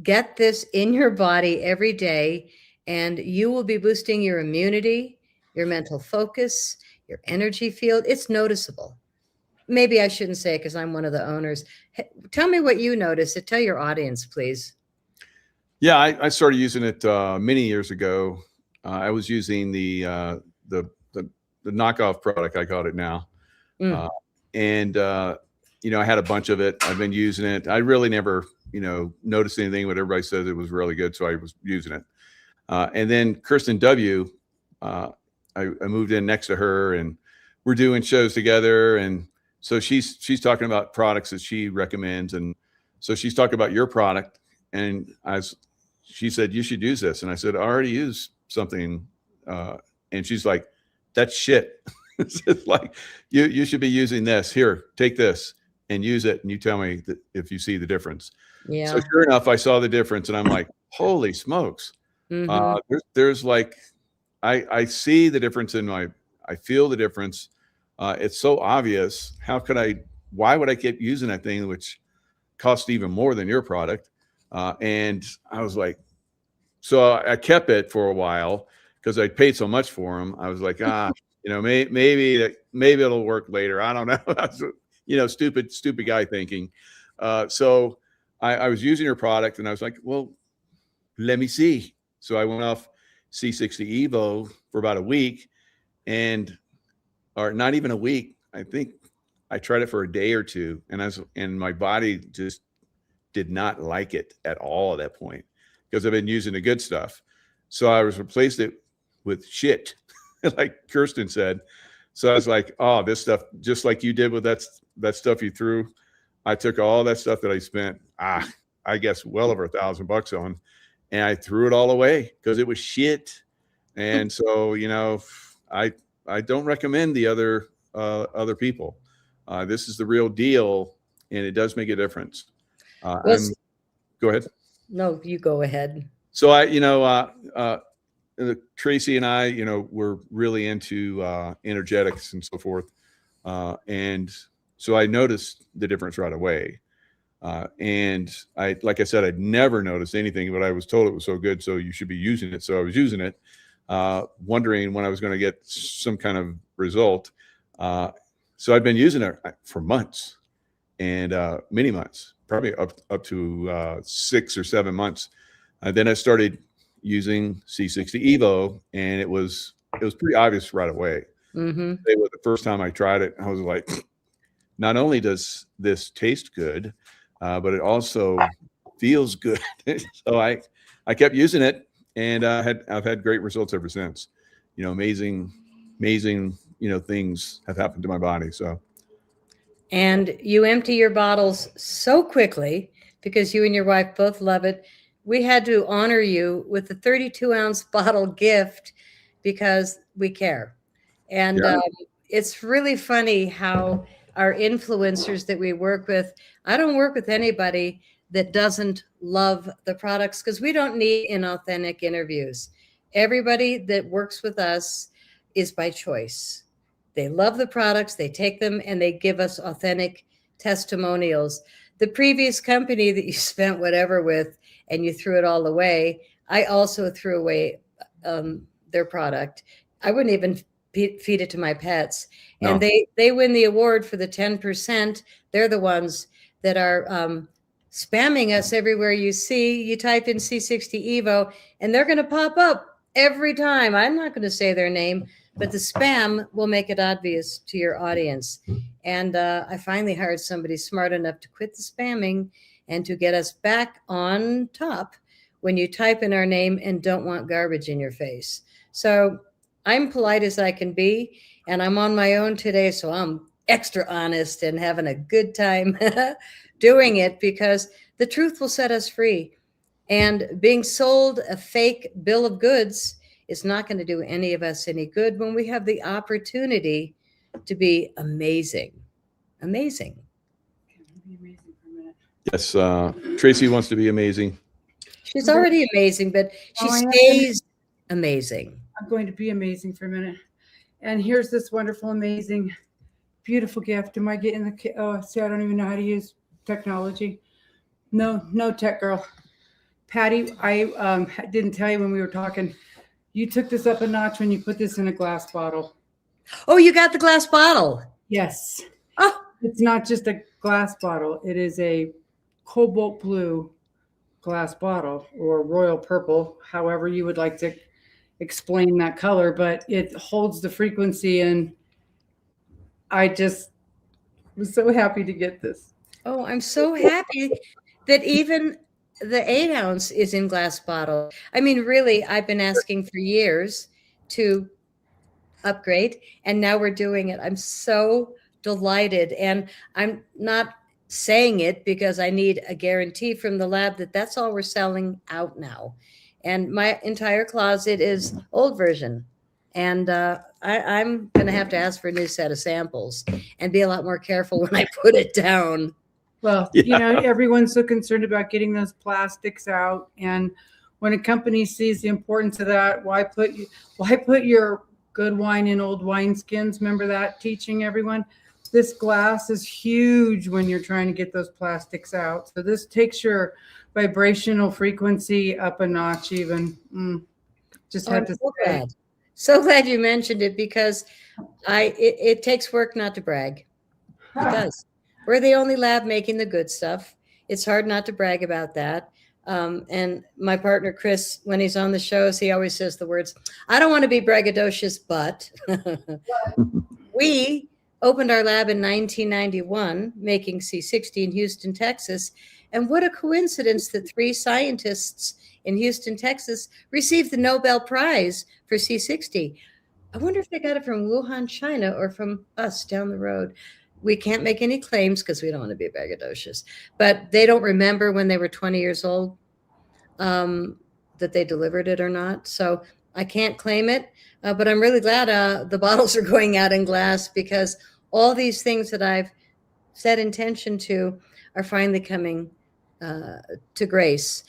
get this in your body every day, and you will be boosting your immunity, your mental focus, your energy field. It's noticeable. Maybe I shouldn't say it because I'm one of the owners. Tell me what you notice. Tell your audience, please. Yeah, I started using it many years ago. I was using the knockoff product, I call it now. And I had a bunch of it. I've been using it. I really never, noticed anything, but everybody says it was really good. So I was using it. And then Kirsten W., I moved in next to her and we're doing shows together. And so she's talking about products that she recommends. And so she's talking about your product. And she said, you should use this. And I said, I already use something. And she's like, that's shit. It's like, you should be using this. Here, take this and use it. And you tell me if you see the difference. Yeah. So sure enough, I saw the difference and I'm like, holy smokes. There's like, I see the difference I feel the difference. It's so obvious. Why would I keep using that thing, which costs even more than your product? And I was like, so I kept it for a while because I paid so much for them. I was like, maybe it'll work later. I don't know. Stupid guy thinking. So I was using your product and I was like, well, let me see. So I went off C60 Evo for about a week or not even a week. I think I tried it for a day or two and my body just did not like it at all at that point because I've been using the good stuff. So I was replaced it with shit. like Kirsten said. So I was like, oh, this stuff, just like you did with that stuff you threw. I took all that stuff that I spent, I guess well over $1,000 on, and I threw it all away because it was shit. And so, I don't recommend the other people. This is the real deal, and it does make a difference. Go ahead. No, you go ahead. So Tracy and I, we're really into energetics and so forth. And so I noticed the difference right away. And like I said, I'd never noticed anything, but I was told it was so good, so you should be using it. So I was using it, wondering when I was going to get some kind of result. So I've been using it for months and many months, probably up to 6 or 7 months. Then I started using C60 Evo, and it was pretty obvious right away. Mm-hmm. The first time I tried it, I was like, not only does this taste good, but it also feels good. So I kept using it, and I've had great results ever since. Amazing things have happened to my body. So. And you empty your bottles so quickly because you and your wife both love it. We had to honor you with a 32-ounce bottle gift because we care. And Yeah. It's really funny how our influencers that we work with, I don't work with anybody that doesn't love the products because we don't need inauthentic interviews. Everybody that works with us is by choice. They love the products, they take them, and they give us authentic testimonials. The previous company that you spent whatever with and you threw it all away, I also threw away their product. I wouldn't even feed it to my pets. No. And they win the award for the 10%. They're the ones that are spamming us everywhere you see. You type in C60 Evo, and they're going to pop up every time. I'm not going to say their name, but the spam will make it obvious to your audience. And I finally hired somebody smart enough to quit the spamming and to get us back on top when you type in our name and don't want garbage in your face. So I'm polite as I can be, and I'm on my own today, so I'm extra honest and having a good time doing it because the truth will set us free. And being sold a fake bill of goods is not going to do any of us any good when we have the opportunity to be amazing. Amazing. Yes, Tracy wants to be amazing. She's already amazing, but she stays amazing. I'm going to be amazing for a minute. And here's this wonderful, amazing, beautiful gift. Am I getting the, see, I don't even know how to use technology. No tech girl. Patty, I didn't tell you when we were talking. You took this up a notch when you put this in a glass bottle. Oh, you got the glass bottle. Yes. Oh, it's not just a glass bottle. It is a cobalt blue glass bottle or royal purple, however you would like to explain that color, but it holds the frequency. And I just was so happy to get this. Oh, I'm so happy that even the 8-ounce is in glass bottle. I mean, really, I've been asking for years to upgrade, and now we're doing it. I'm so delighted, and I'm not saying it because I need a guarantee from the lab that that's all we're selling out now. And my entire closet is old version. And I'm going to have to ask for a new set of samples and be a lot more careful when I put it down. Well, you know, everyone's so concerned about getting those plastics out. And when a company sees the importance of that, why put your good wine in old wineskins? Remember that teaching, everyone? This glass is huge when you're trying to get those plastics out. So this takes your vibrational frequency up a notch even. Just had to say. So glad you mentioned it because it takes work not to brag. It does. We're the only lab making the good stuff. It's hard not to brag about that. And my partner, Chris, when he's on the shows, he always says the words, I don't want to be braggadocious, but we opened our lab in 1991, making C60 in Houston, Texas. And what a coincidence that 3 scientists in Houston, Texas received the Nobel Prize for C60. I wonder if they got it from Wuhan, China, or from us down the road. We can't make any claims because we don't want to be braggadocious, but they don't remember when they were 20 years old that they delivered it or not. So I can't claim it, but I'm really glad the bottles are going out in glass, because all these things that I've set intention to are finally coming to grace.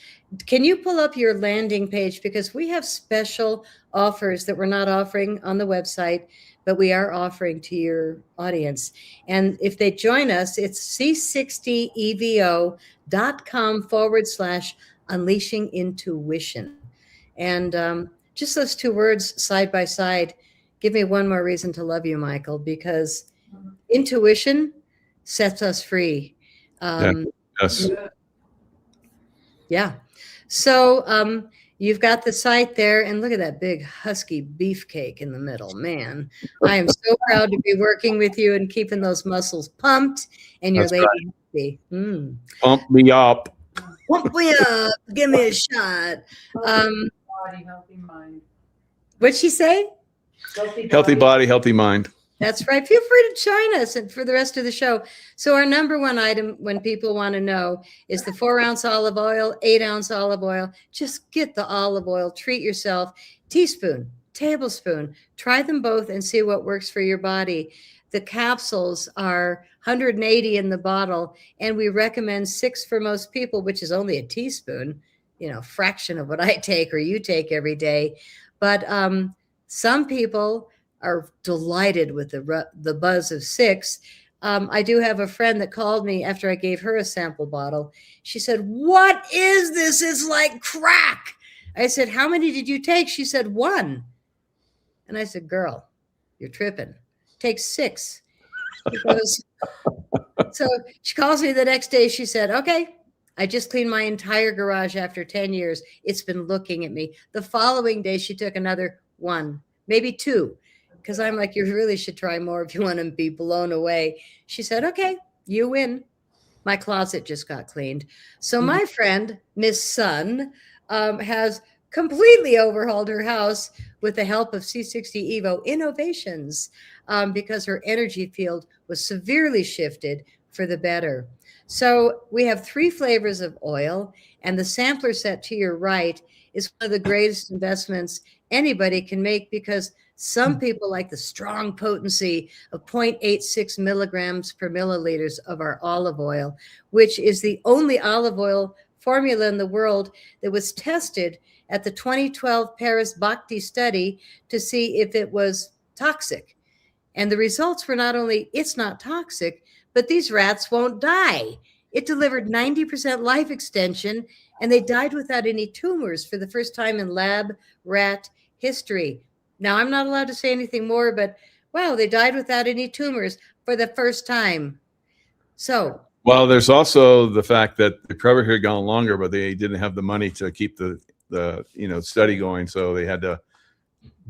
Can you pull up your landing page? Because we have special offers that we're not offering on the website, but we are offering to your audience. And if they join us, it's c60evo.com/unleashing intuition. And just those two words side by side give me one more reason to love you, Michael, because intuition sets us free. Yes. Yeah. So you've got the site there, and look at that big husky beefcake in the middle. Man, I am so proud to be working with you and keeping those muscles pumped and your That's lady right. happy. Pump me up. Pump me up. Give me a shot. Body, healthy mind. What'd she say? Healthy body, healthy mind. That's right. Feel free to join us and for the rest of the show. So our number one item when people want to know is the 4-ounce olive oil, 8-ounce olive oil. Just get the olive oil. Treat yourself. Teaspoon, tablespoon. Try them both and see what works for your body. The capsules are 180 in the bottle, and we recommend 6 for most people, which is only a teaspoon, fraction of what I take or you take every day. But some people are delighted with the buzz of 6. I do have a friend that called me after I gave her a sample bottle. She said, "What is this? It's like crack." I said, "How many did you take?" She said, 1. And I said, "Girl, you're tripping. Take 6. She goes, so she calls me the next day. She said, "Okay, I just cleaned my entire garage after 10 years. It's been looking at me." The following day, she took another 1, maybe 2. Because I'm like, you really should try more if you want to be blown away. She said, "Okay, you win." My closet just got cleaned. So my friend, Miss Sun, has completely overhauled her house with the help of C60 Evo innovations, because her energy field was severely shifted for the better. So we have 3 flavors of oil, and the sampler set to your right is one of the greatest investments anybody can make, because some people like the strong potency of 0.86 milligrams per milliliters of our olive oil, which is the only olive oil formula in the world that was tested at the 2012 Paris Bhakti study to see if it was toxic. And the results were not only it's not toxic, but these rats won't die. It delivered 90% life extension, and they died without any tumors for the first time in lab rat history. Now, I'm not allowed to say anything more, but wow, they died without any tumors for the first time. So, well, there's also the fact that they probably could have gone longer, but they didn't have the money to keep the study going, so they had to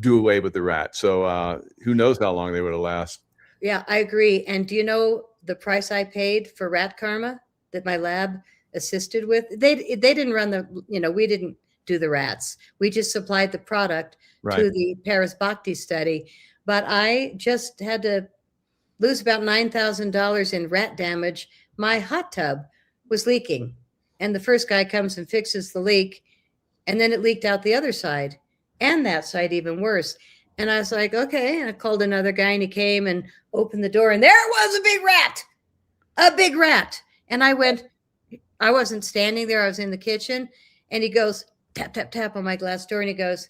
do away with the rat. So who knows how long they would have lasted. Yeah, I agree. And do you know the price I paid for rat karma that my lab assisted with? They didn't run we didn't do the rats. We just supplied the product to the Paris Bhakti study. But I just had to lose about $9,000 in rat damage. My hot tub was leaking, and the first guy comes and fixes the leak, and then it leaked out the other side, and that side even worse. And I was like, okay. And I called another guy, and he came and opened the door, and there was a big rat. And I went, I wasn't standing there. I was in the kitchen, and he goes, tap, tap, tap on my glass door. And he goes,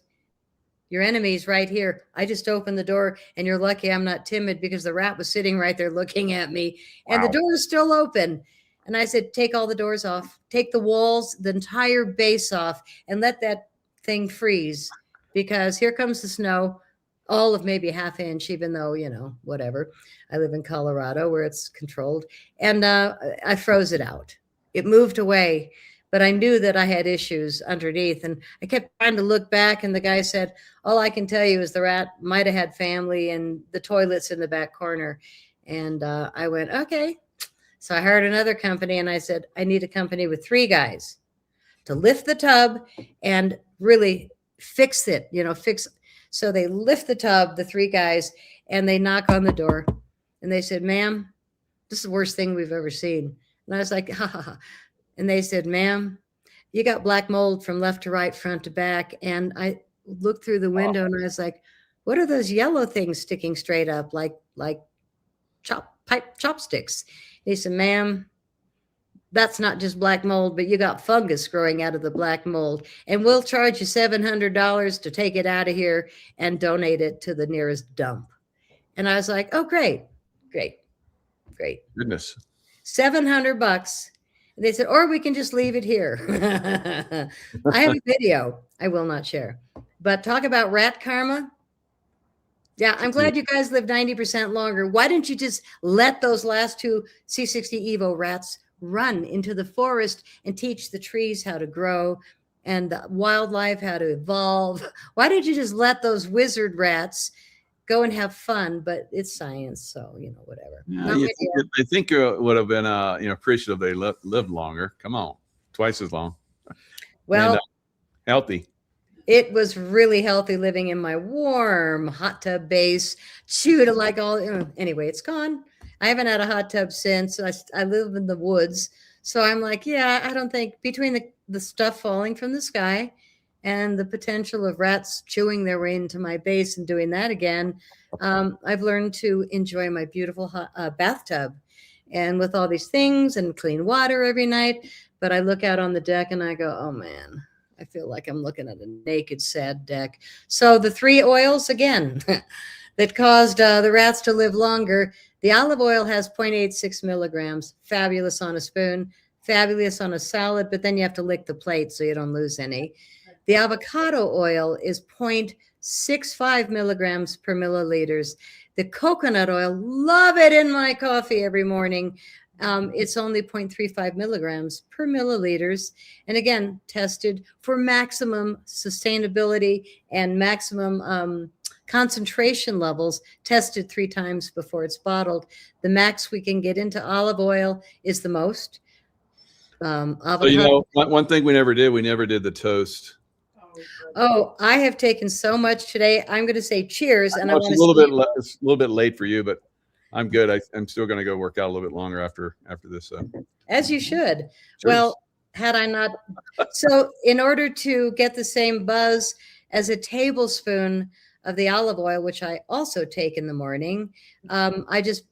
"Your enemy's right here. I just opened the door, and you're lucky I'm not timid, because the rat was sitting right there looking at me, and the door is still open." And I said, "Take all the doors off, take the walls, the entire base off, and let that thing freeze, because here comes the snow, all of maybe ½ inch, even though, whatever. I live in Colorado where it's controlled." And I froze it out. It moved away, but I knew that I had issues underneath. And I kept trying to look back, and the guy said, "All I can tell you is the rat might have had family and the toilet's in the back corner." And I went, okay. So I hired another company, and I said, "I need a company with 3 guys to lift the tub and really fix it, fix." So they lift the tub, the three guys, and they knock on the door. And they said, ma'am, this is the worst thing we've ever seen. And I was like, ha, ha, ha. And they said, ma'am, you got black mold from left to right, front to back. And I looked through the window and I was like, what are those yellow things sticking straight up like chopsticks? They said, ma'am, that's not just black mold, but you got fungus growing out of the black mold. And we'll charge you $700 to take it out of here and donate it to the nearest dump. And I was like, oh, great. Goodness. $700. And they said, or we can just leave it here. I have a video I will not share. But talk about rat karma. Yeah, I'm glad you guys live 90% longer. Why didn't you just let those last two C60 Evo rats run into the forest and teach the trees how to grow and the wildlife how to evolve? Why did you just let those wizard rats go and have fun? But it's science, so whatever. I think it would have been appreciative they lived longer. Come on, twice as long. Well, and, healthy. It was really healthy living in my warm hot tub base. Chewed like all. Anyway, it's gone. I haven't had a hot tub since. I live in the woods, so I'm like, yeah, I don't think between the stuff falling from the sky and the potential of rats chewing their way into my base and doing that again, I've learned to enjoy my beautiful bathtub and with all these things and clean water every night. But I look out on the deck and I go, oh man, I feel like I'm looking at a naked, sad deck. So the three oils again that caused the rats to live longer. The olive oil has 0.86 milligrams, fabulous on a spoon, fabulous on a salad, but then you have to lick the plate so you don't lose any. The avocado oil is 0.65 milligrams per milliliters. The coconut oil, love it in my coffee every morning. It's only 0.35 milligrams per milliliters. And again, tested for maximum sustainability and maximum concentration levels, tested 3 times before it's bottled. The max we can get into olive oil is the most. So, one thing we never did the toast. Oh, I have taken so much today. I'm going to say cheers. And it's a little bit late for you, but I'm good. I'm still going to go work out a little bit longer after this. As you should. Cheers. Well, had I not. So in order to get the same buzz as a tablespoon of the olive oil, which I also take in the morning, I just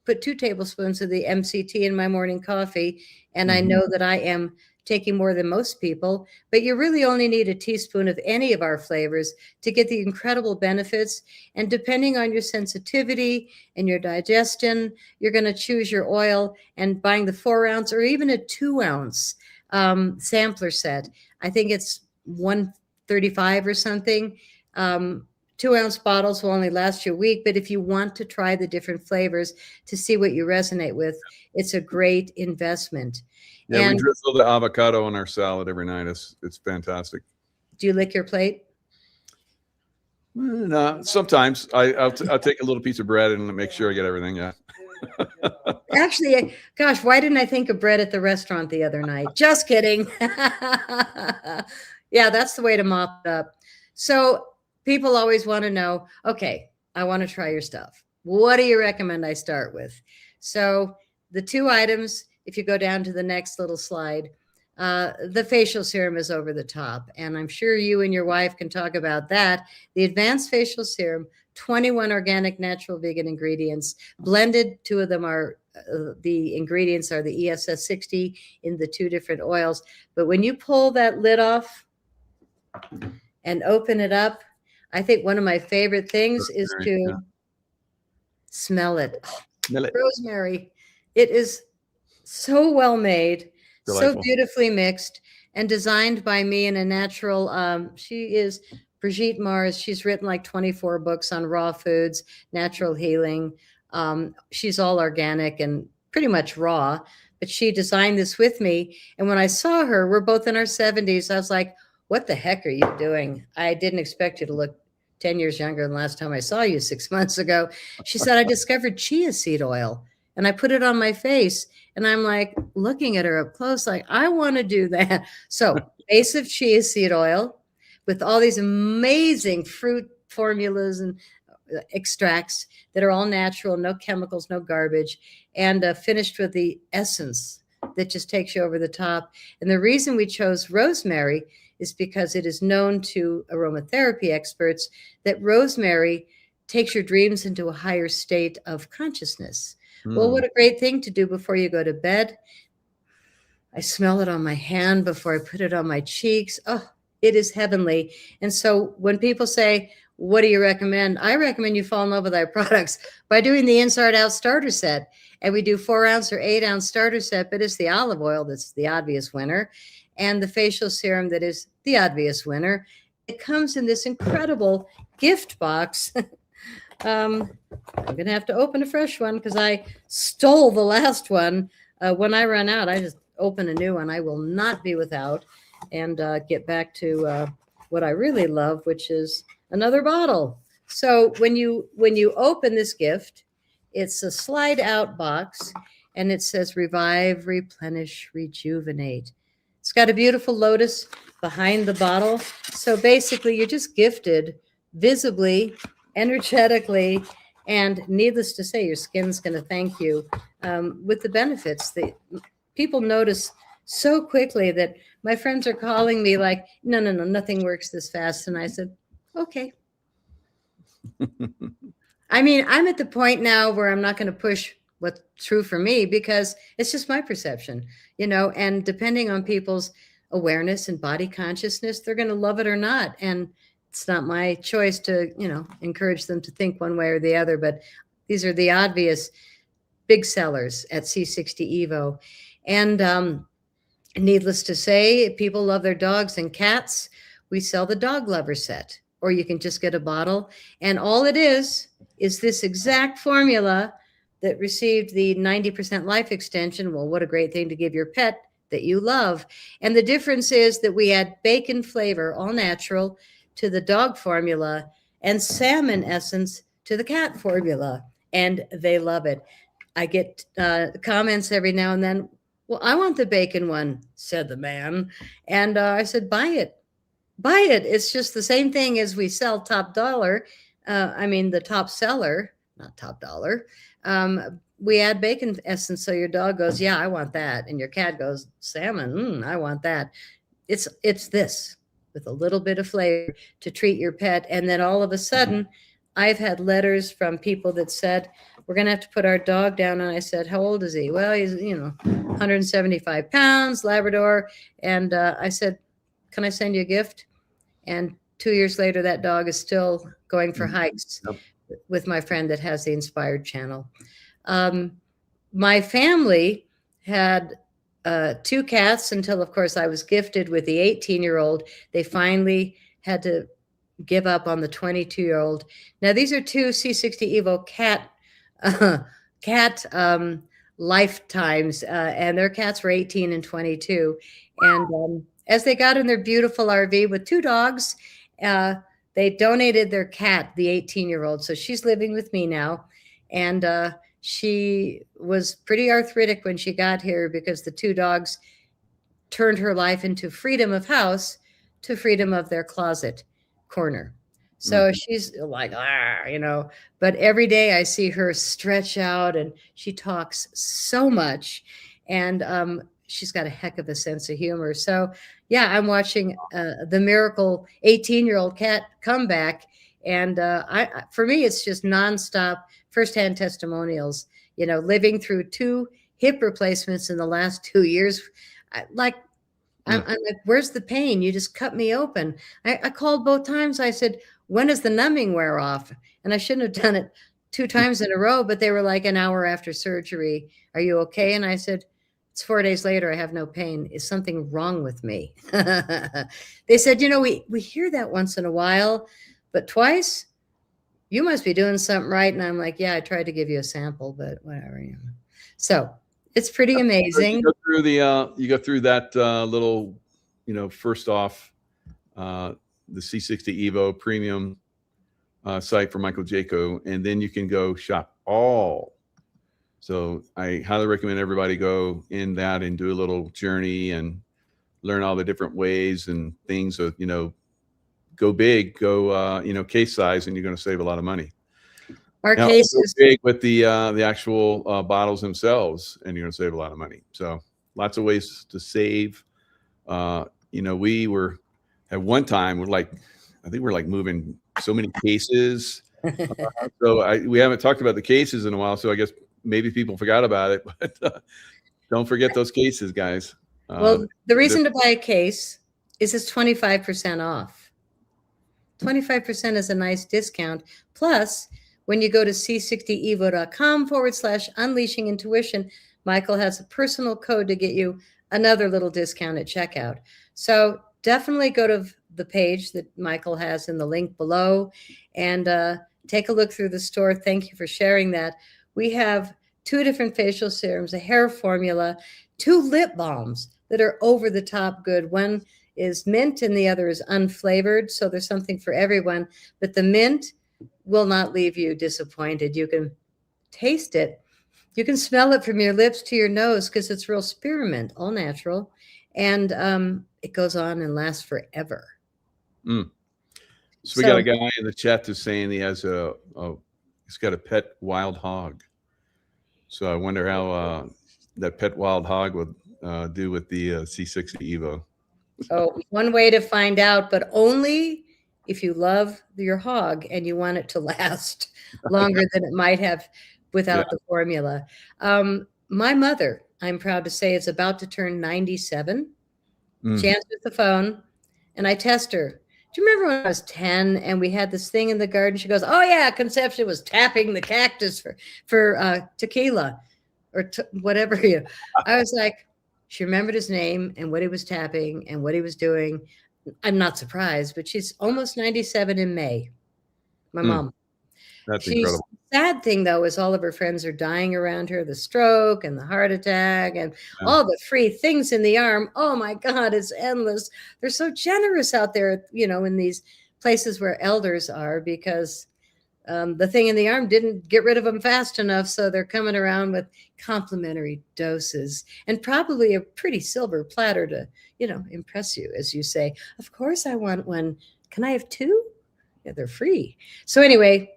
put 2 tablespoons of the MCT in my morning coffee. And I know that I am taking more than most people, but you really only need a teaspoon of any of our flavors to get the incredible benefits. And depending on your sensitivity and your digestion, you're going to choose your oil, and buying the 4 ounce or even a 2 ounce sampler set. I think it's $135 or something. 2 ounce bottles will only last you a week, but if you want to try the different flavors to see what you resonate with, it's a great investment. Yeah, and we drizzle the avocado on our salad every night. It's fantastic. Do you lick your plate? No, sometimes I'll take a little piece of bread and make sure I get everything. Yeah. Actually, gosh, why didn't I think of bread at the restaurant the other night? Just kidding. Yeah, that's the way to mop it up. So people always want to know, okay, I want to try your stuff. What do you recommend I start with? So the 2 items, if you go down to the next little slide, the facial serum is over the top. And I'm sure you and your wife can talk about that. The advanced facial serum, 21 organic, natural, vegan ingredients. Blended, 2 of them are, the ingredients are the C60 in the 2 different oils. But when you pull that lid off and open it up, I think one of my favorite things is to smell it. Rosemary. It is so well made, delightful. So beautifully mixed, and designed by me in a natural. She is Brigitte Mars. She's written like 24 books on raw foods, natural healing. She's all organic and pretty much raw, but she designed this with me. And when I saw her, we're both in our 70s. I was like, what the heck are you doing? I didn't expect you to look 10 years younger than last time I saw you 6 months ago. She said, I discovered chia seed oil and I put it on my face. And I'm like looking at her up close, like, I want to do that. So base of chia seed oil with all these amazing fruit formulas and extracts that are all natural, no chemicals, no garbage, and finished with the essence that just takes you over the top. And the reason we chose rosemary is because it is known to aromatherapy experts that rosemary takes your dreams into a higher state of consciousness. Well, what a great thing to do before you go to bed. I smell it on my hand before I put it on my cheeks. Oh, it is heavenly. And so when people say, what do you recommend? I recommend you fall in love with our products by doing the inside out starter set. And we do 4-ounce or 8-ounce starter set, but it's the olive oil that's the obvious winner, and the facial serum that is the obvious winner. It comes in this incredible gift box. I'm going to have to open a fresh one because I stole the last one. When I run out, I just open a new one. I will not be without, and get back to what I really love, which is another bottle. So when you open this gift, it's a slide out box, and it says revive, replenish, rejuvenate. It's got a beautiful lotus behind the bottle. So basically you're just gifted visibly, energetically, and needless to say, your skin's going to thank you with the benefits that people notice so quickly that my friends are calling me like, no, nothing works this fast. And I said, okay. I mean, I'm at the point now where I'm not going to push what's true for me because it's just my perception, and depending on people's awareness and body consciousness, they're going to love it or not. And it's not my choice to, encourage them to think one way or the other, but these are the obvious big sellers at C60 Evo. And needless to say, people love their dogs and cats. We sell the dog lover set, or you can just get a bottle. And all it is this exact formula that received the 90% life extension. Well, what a great thing to give your pet that you love. And the difference is that we add bacon flavor, all natural, to the dog formula, and salmon essence to the cat formula. And they love it. I get comments every now and then, well, I want the bacon one, said the man. And I said, buy it. Buy it. It's just the same thing as we sell top dollar. The top seller, not top dollar. We add bacon essence. So your dog goes, yeah, I want that. And your cat goes, salmon, I want that. It's this with a little bit of flavor to treat your pet. And then all of a sudden, I've had letters from people that said, we're going to have to put our dog down. And I said, how old is he? Well, he's, 175 pounds, Labrador. And I said, can I send you a gift? And 2 years later, that dog is still going for hikes with my friend that has the Inspired channel. My family had 2 cats until, of course, I was gifted with the 18-year-old. They finally had to give up on the 22-year-old. Now, these are 2 C60 Evo cat lifetimes, and their cats were 18 and 22. And as they got in their beautiful RV with 2 dogs, they donated their cat, the 18-year-old. So she's living with me now. And she was pretty arthritic when she got here because the 2 dogs turned her life into freedom of house to freedom of their closet corner. So she's like, but every day I see her stretch out and she talks so much. And she's got a heck of a sense of humor. So yeah, I'm watching the miracle 18-year-old cat come back. And for me, it's just nonstop firsthand testimonials, living through 2 hip replacements in the last 2 years. I'm like, where's the pain? You just cut me open. I called both times. I said, when does the numbing wear off? And I shouldn't have done it 2 times in a row, but they were like an hour after surgery. Are you okay? And I said, it's 4 days later. I have no pain. Is something wrong with me? They said, we hear that once in a while, but twice, you must be doing something right. And I'm like, yeah, I tried to give you a sample, but whatever. So it's pretty amazing. You go through that little, first off, the C60 Evo premium site for Michael Jaco, and then you can go shop all. So I highly recommend everybody go in that and do a little journey and learn all the different ways and things of, go big, go case size, and you're going to save a lot of money. Our Now, case go is big with the actual bottles themselves, and you're going to save a lot of money. So lots of ways to save. We were at one time I think we're like moving so many cases. So we haven't talked about the cases in a while. So I guess maybe people forgot about it, but don't forget those cases, guys. well, the reason to buy a case is it's 25% off. 25% is a nice discount. Plus, when you go to c60evo.com/unleashing intuition, Michael has a personal code to get you another little discount at checkout. So definitely go to the page that Michael has in the link below and take a look through the store. Thank you for sharing that. We have 2 different facial serums, a hair formula, 2 lip balms that are over the top good. One is mint and the other is unflavored. So there's something for everyone, but the mint will not leave you disappointed. You can taste it. You can smell it from your lips to your nose because it's real spearmint, all natural. And it goes on and lasts forever. So we got a guy in the chat that's saying he has he's got a pet wild hog. So I wonder how that pet wild hog would do with the C60 Evo. Oh, one way to find out, but only if you love your hog and you want it to last longer than it might have without the formula. My mother, I'm proud to say, is about to turn 97. She answers the phone and I test her. Do you remember when I was 10 and we had this thing in the garden? She goes, oh yeah, Conception was tapping the cactus for tequila or whatever. I was like, she remembered his name and what he was tapping and what he was doing. I'm not surprised, but she's almost 97 in May. My mom. That's incredible. Sad thing though is all of her friends are dying around her, the stroke and the heart attack and all the free things in the arm. Oh my God, it's endless. They're so generous out there, in these places where elders are, because the thing in the arm didn't get rid of them fast enough. So they're coming around with complimentary doses and probably a pretty silver platter to, impress you, as you say. Of course I want one. Can I have 2? Yeah, they're free. So anyway,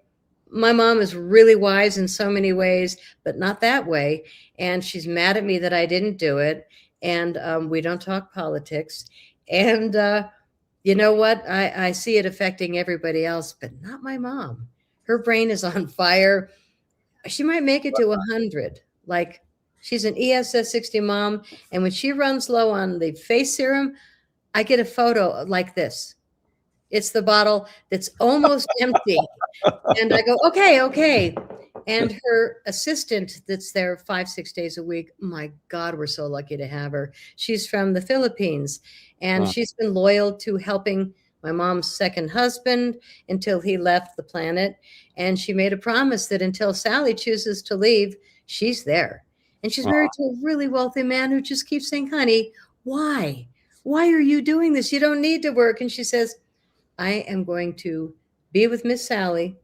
my mom is really wise in so many ways, but not that way. And she's mad at me that I didn't do it. And we don't talk politics. And you know what? I see it affecting everybody else, but not my mom. Her brain is on fire. She might make it to 100. Like, she's an ESS 60 mom. And when she runs low on the face serum, I get a photo like this. It's the bottle that's almost empty. And I go, okay. And her assistant that's there 5-6 days a week, my God, we're so lucky to have her. She's from the Philippines, and she's been loyal to helping my mom's second husband until he left the planet. And she made a promise that until Sally chooses to leave, she's there. And she's married to a really wealthy man who just keeps saying, honey, why? Why are you doing this? You don't need to work. And she says, I am going to be with Miss Sally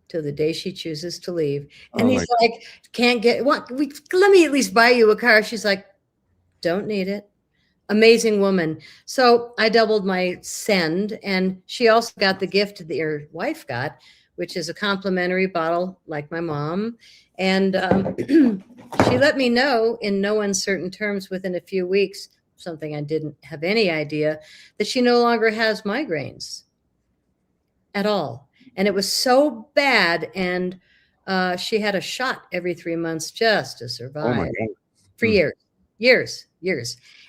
till the day she chooses to leave. And he's like, can't get what? Let me at least buy you a car. She's like, don't need it. Amazing woman. So I doubled my send, and she also got the gift that your wife got, which is a complimentary bottle like my mom. And she let me know in no uncertain terms within a few weeks, something I didn't have any idea, that she no longer has migraines at all. And it was so bad. And she had a shot every 3 months just to survive for years.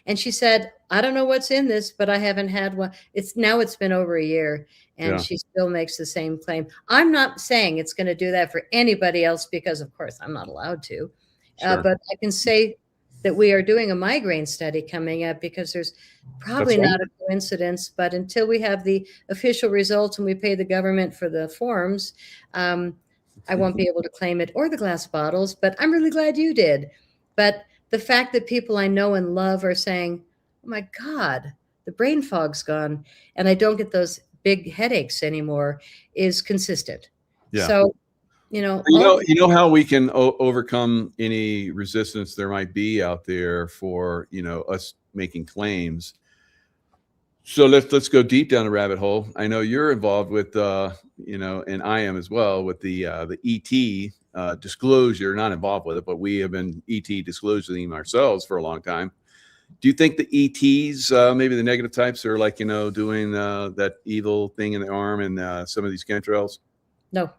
And she said, I don't know what's in this, but I haven't had one. It's been over a year, and she still makes the same claim. I'm not saying it's going to do that for anybody else, because of course I'm not allowed to, but I can say that we are doing a migraine study coming up, because there's probably not a coincidence, but until we have the official results and we pay the government for the forms, I won't be able to claim it, or the glass bottles, but I'm really glad you did. But the fact that people I know and love are saying, oh my God, the brain fog's gone and I don't get those big headaches anymore, is consistent. Yeah. So, you know how we can overcome any resistance there might be out there for, us making claims. So let's go deep down the rabbit hole. I know you're involved with, you know, and I am as well with the ET disclosure. Not involved with it, but we have been ET disclosing ourselves for a long time. Do you think the ETs, maybe the negative types, are like, you know, doing that evil thing in the arm and some of these chemtrails? No,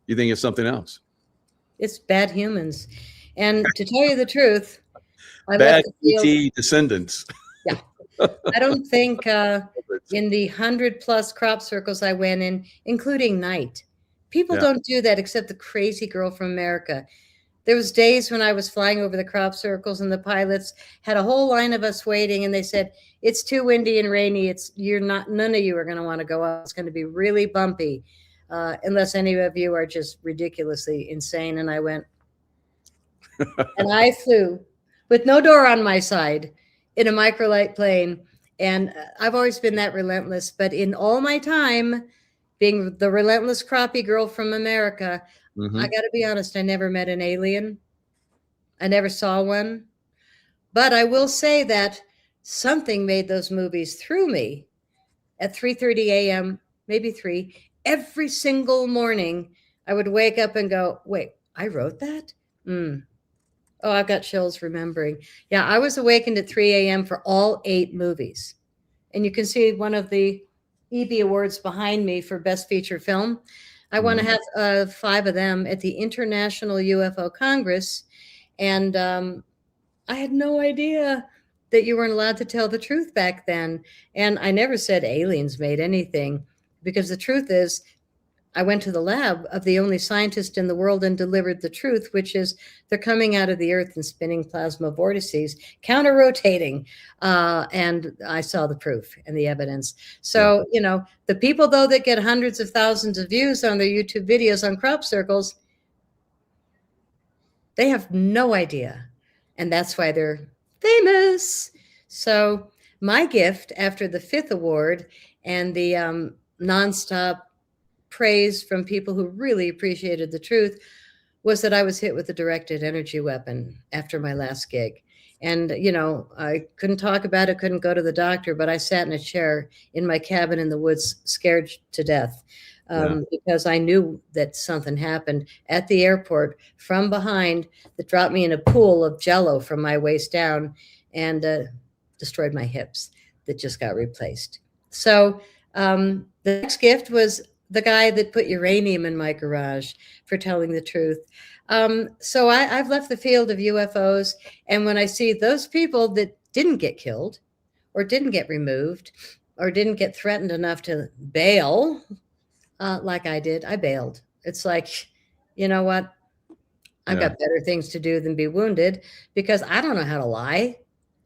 You think it's something else? it's bad humans. And to tell you the truth, I Bad left the field. ET descendants. Yeah. I don't think in the 100+ crop circles I went in, including night, people Yeah. don't do that except the crazy girl from America. There was days when I was flying over the crop circles and the pilots had a whole line of us waiting, and they said, it's too windy and rainy. None of you are going to want to go out. It's going to be really bumpy, unless any of you are just ridiculously insane. And I went, and I flew with no door on my side in a microlight plane. And I've always been that relentless, but in all my time being the relentless crappie girl from America, I got to be honest, I never met an alien. I never saw one. But I will say that something made those movies through me at 3:30 a.m., maybe 3. Every single morning, I would wake up and go, wait, I wrote that? Oh, I've got chills remembering. Yeah, I was awakened at 3 a.m. for all 8 movies. And you can see one of the EB awards behind me for Best Feature Film. I won to have 5 of them at the International UFO Congress. And I had no idea that you weren't allowed to tell the truth back then. And I never said aliens made anything, because the truth is, I went to the lab of the only scientist in the world and delivered the truth, which is they're coming out of the earth in spinning plasma vortices, counter-rotating. And I saw the proof and the evidence. So, you know, the people, though, that get hundreds of thousands of views on their YouTube videos on crop circles, they have no idea. And that's why they're famous. So my gift after the 5th award and the nonstop praise from people who really appreciated the truth was that I was hit with a directed energy weapon after my last gig. And, you know, I couldn't talk about it, couldn't go to the doctor, but I sat in a chair in my cabin in the woods, scared to death, because I knew that something happened at the airport from behind that dropped me in a pool of Jello from my waist down and destroyed my hips that just got replaced. So the next gift was the guy that put uranium in my garage for telling the truth. So I've left the field of UFOs. And when I see those people that didn't get killed or didn't get removed or didn't get threatened enough to bail, like I did, I bailed. It's like, you know what? I've got better things to do than be wounded, because I don't know how to lie.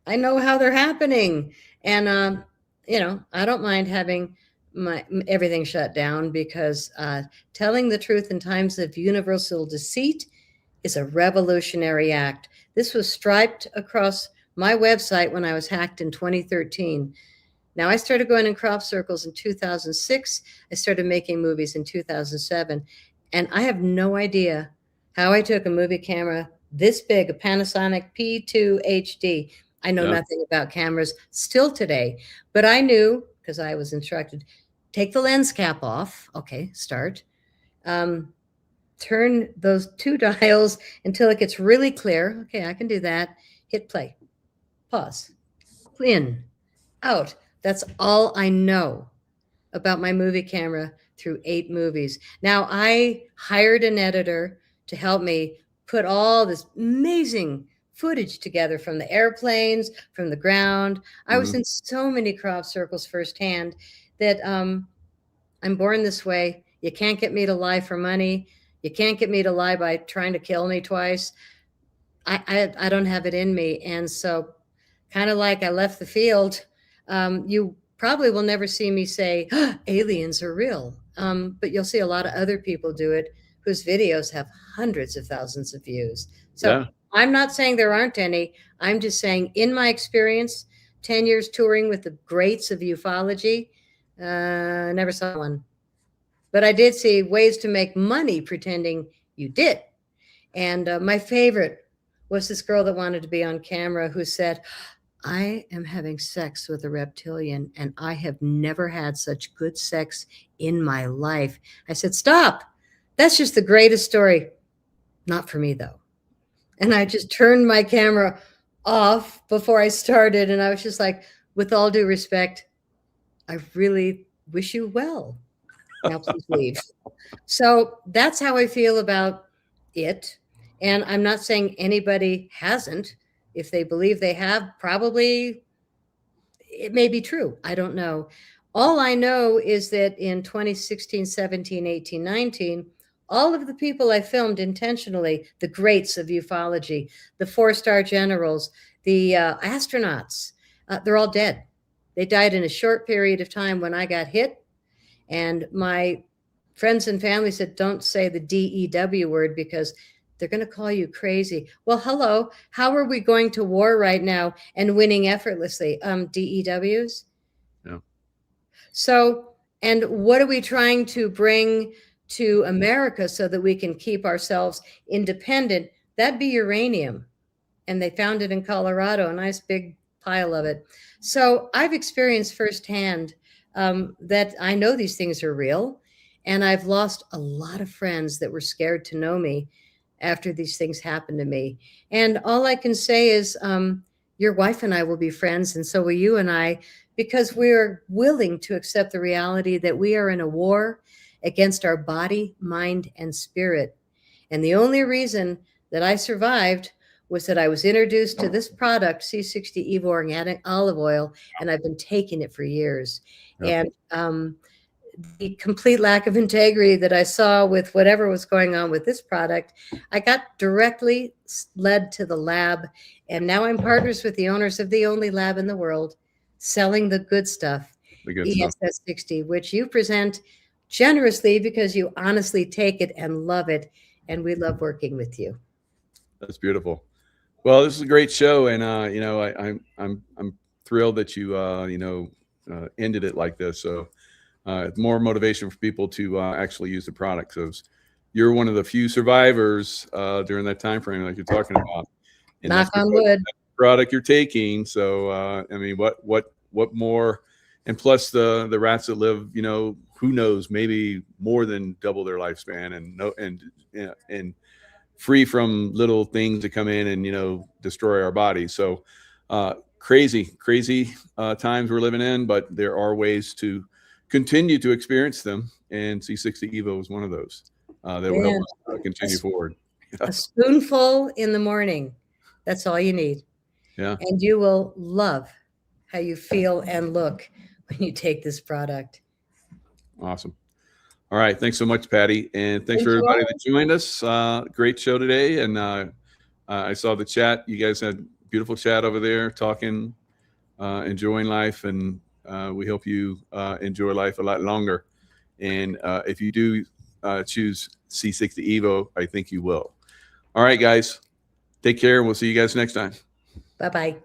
I know how they're happening. And, you know, I don't mind having everything shut down, because telling the truth in times of universal deceit is a revolutionary act. This was striped across my website when I was hacked in 2013. Now, I started going in crop circles in 2006. I started making movies in 2007. And I have no idea how I took a movie camera this big, a Panasonic P2 HD. I know nothing about cameras still today, but I knew, because I was instructed, take the lens cap off. Okay, start. Turn those 2 dials until it gets really clear. Okay, I can do that. Hit play. Pause. In. Out. That's all I know about my movie camera through 8 movies. Now, I hired an editor to help me put all this amazing footage together from the airplanes, from the ground. I was in so many crop circles firsthand that I'm born this way. You can't get me to lie for money. You can't get me to lie by trying to kill me twice. I don't have it in me. And so, kind of like I left the field, you probably will never see me say, aliens are real. But you'll see a lot of other people do it whose videos have hundreds of thousands of views. So I'm not saying there aren't any. I'm just saying, in my experience, 10 years touring with the greats of ufology, never saw one. But I did see ways to make money pretending you did. And my favorite was this girl that wanted to be on camera who said, I am having sex with a reptilian and I have never had such good sex in my life. I said, stop. That's just the greatest story. Not for me, though. And I just turned my camera off before I started. And I was just like, with all due respect, I really wish you well. Now please leave. So that's how I feel about it. And I'm not saying anybody hasn't. If they believe they have, probably it may be true. I don't know. All I know is that in 2016, 17, 18, 19, all of the people I filmed intentionally, the greats of ufology, the four-star generals, the astronauts, they're all dead. They died in a short period of time when I got hit. And my friends and family said, don't say the DEW word because they're going to call you crazy. Well, hello, how are we going to war right now and winning effortlessly? DEWs? Yeah. So, and what are we trying to bring to America so that we can keep ourselves independent? That'd be uranium. And they found it in Colorado, a nice big pile of it. So I've experienced firsthand that I know these things are real. And I've lost a lot of friends that were scared to know me after these things happened to me. And all I can say is your wife and I will be friends, and so will you and I, because we're willing to accept the reality that we are in a war against our body, mind, and spirit. And the only reason that I survived was that I was introduced to this product, C60 Evo organic olive oil, and I've been taking it for years. Yep. And the complete lack of integrity that I saw with whatever was going on with this product, I got directly led to the lab. And now I'm partners with the owners of the only lab in the world selling the good stuff, The good stuff. ESS 60, which you present generously because you honestly take it and love it. And we love working with you. That's beautiful. Well, this is a great show, and you know, I'm thrilled that you ended it like this. So it's more motivation for people to actually use the product. So you're one of the few survivors during that time frame, like you're talking about. And Knock that's on because wood. of the product you're taking. So I mean, what more? And plus the rats that live, you know, who knows, maybe more than double their lifespan, and free from little things that come in and, you know, destroy our bodies. So crazy times we're living in, but there are ways to continue to experience them. And C60 Evo is one of those that will help us continue forward. A spoonful in the morning. That's all you need. Yeah. And you will love how you feel and look when you take this product. Awesome. All right. Thanks so much, Patty. And thanks for everybody that joined us. Great show today. And I saw the chat. You guys had beautiful chat over there talking, enjoying life. And we hope you enjoy life a lot longer. And if you do choose C60 Evo, I think you will. All right, guys. Take care. We'll see you guys next time. Bye-bye.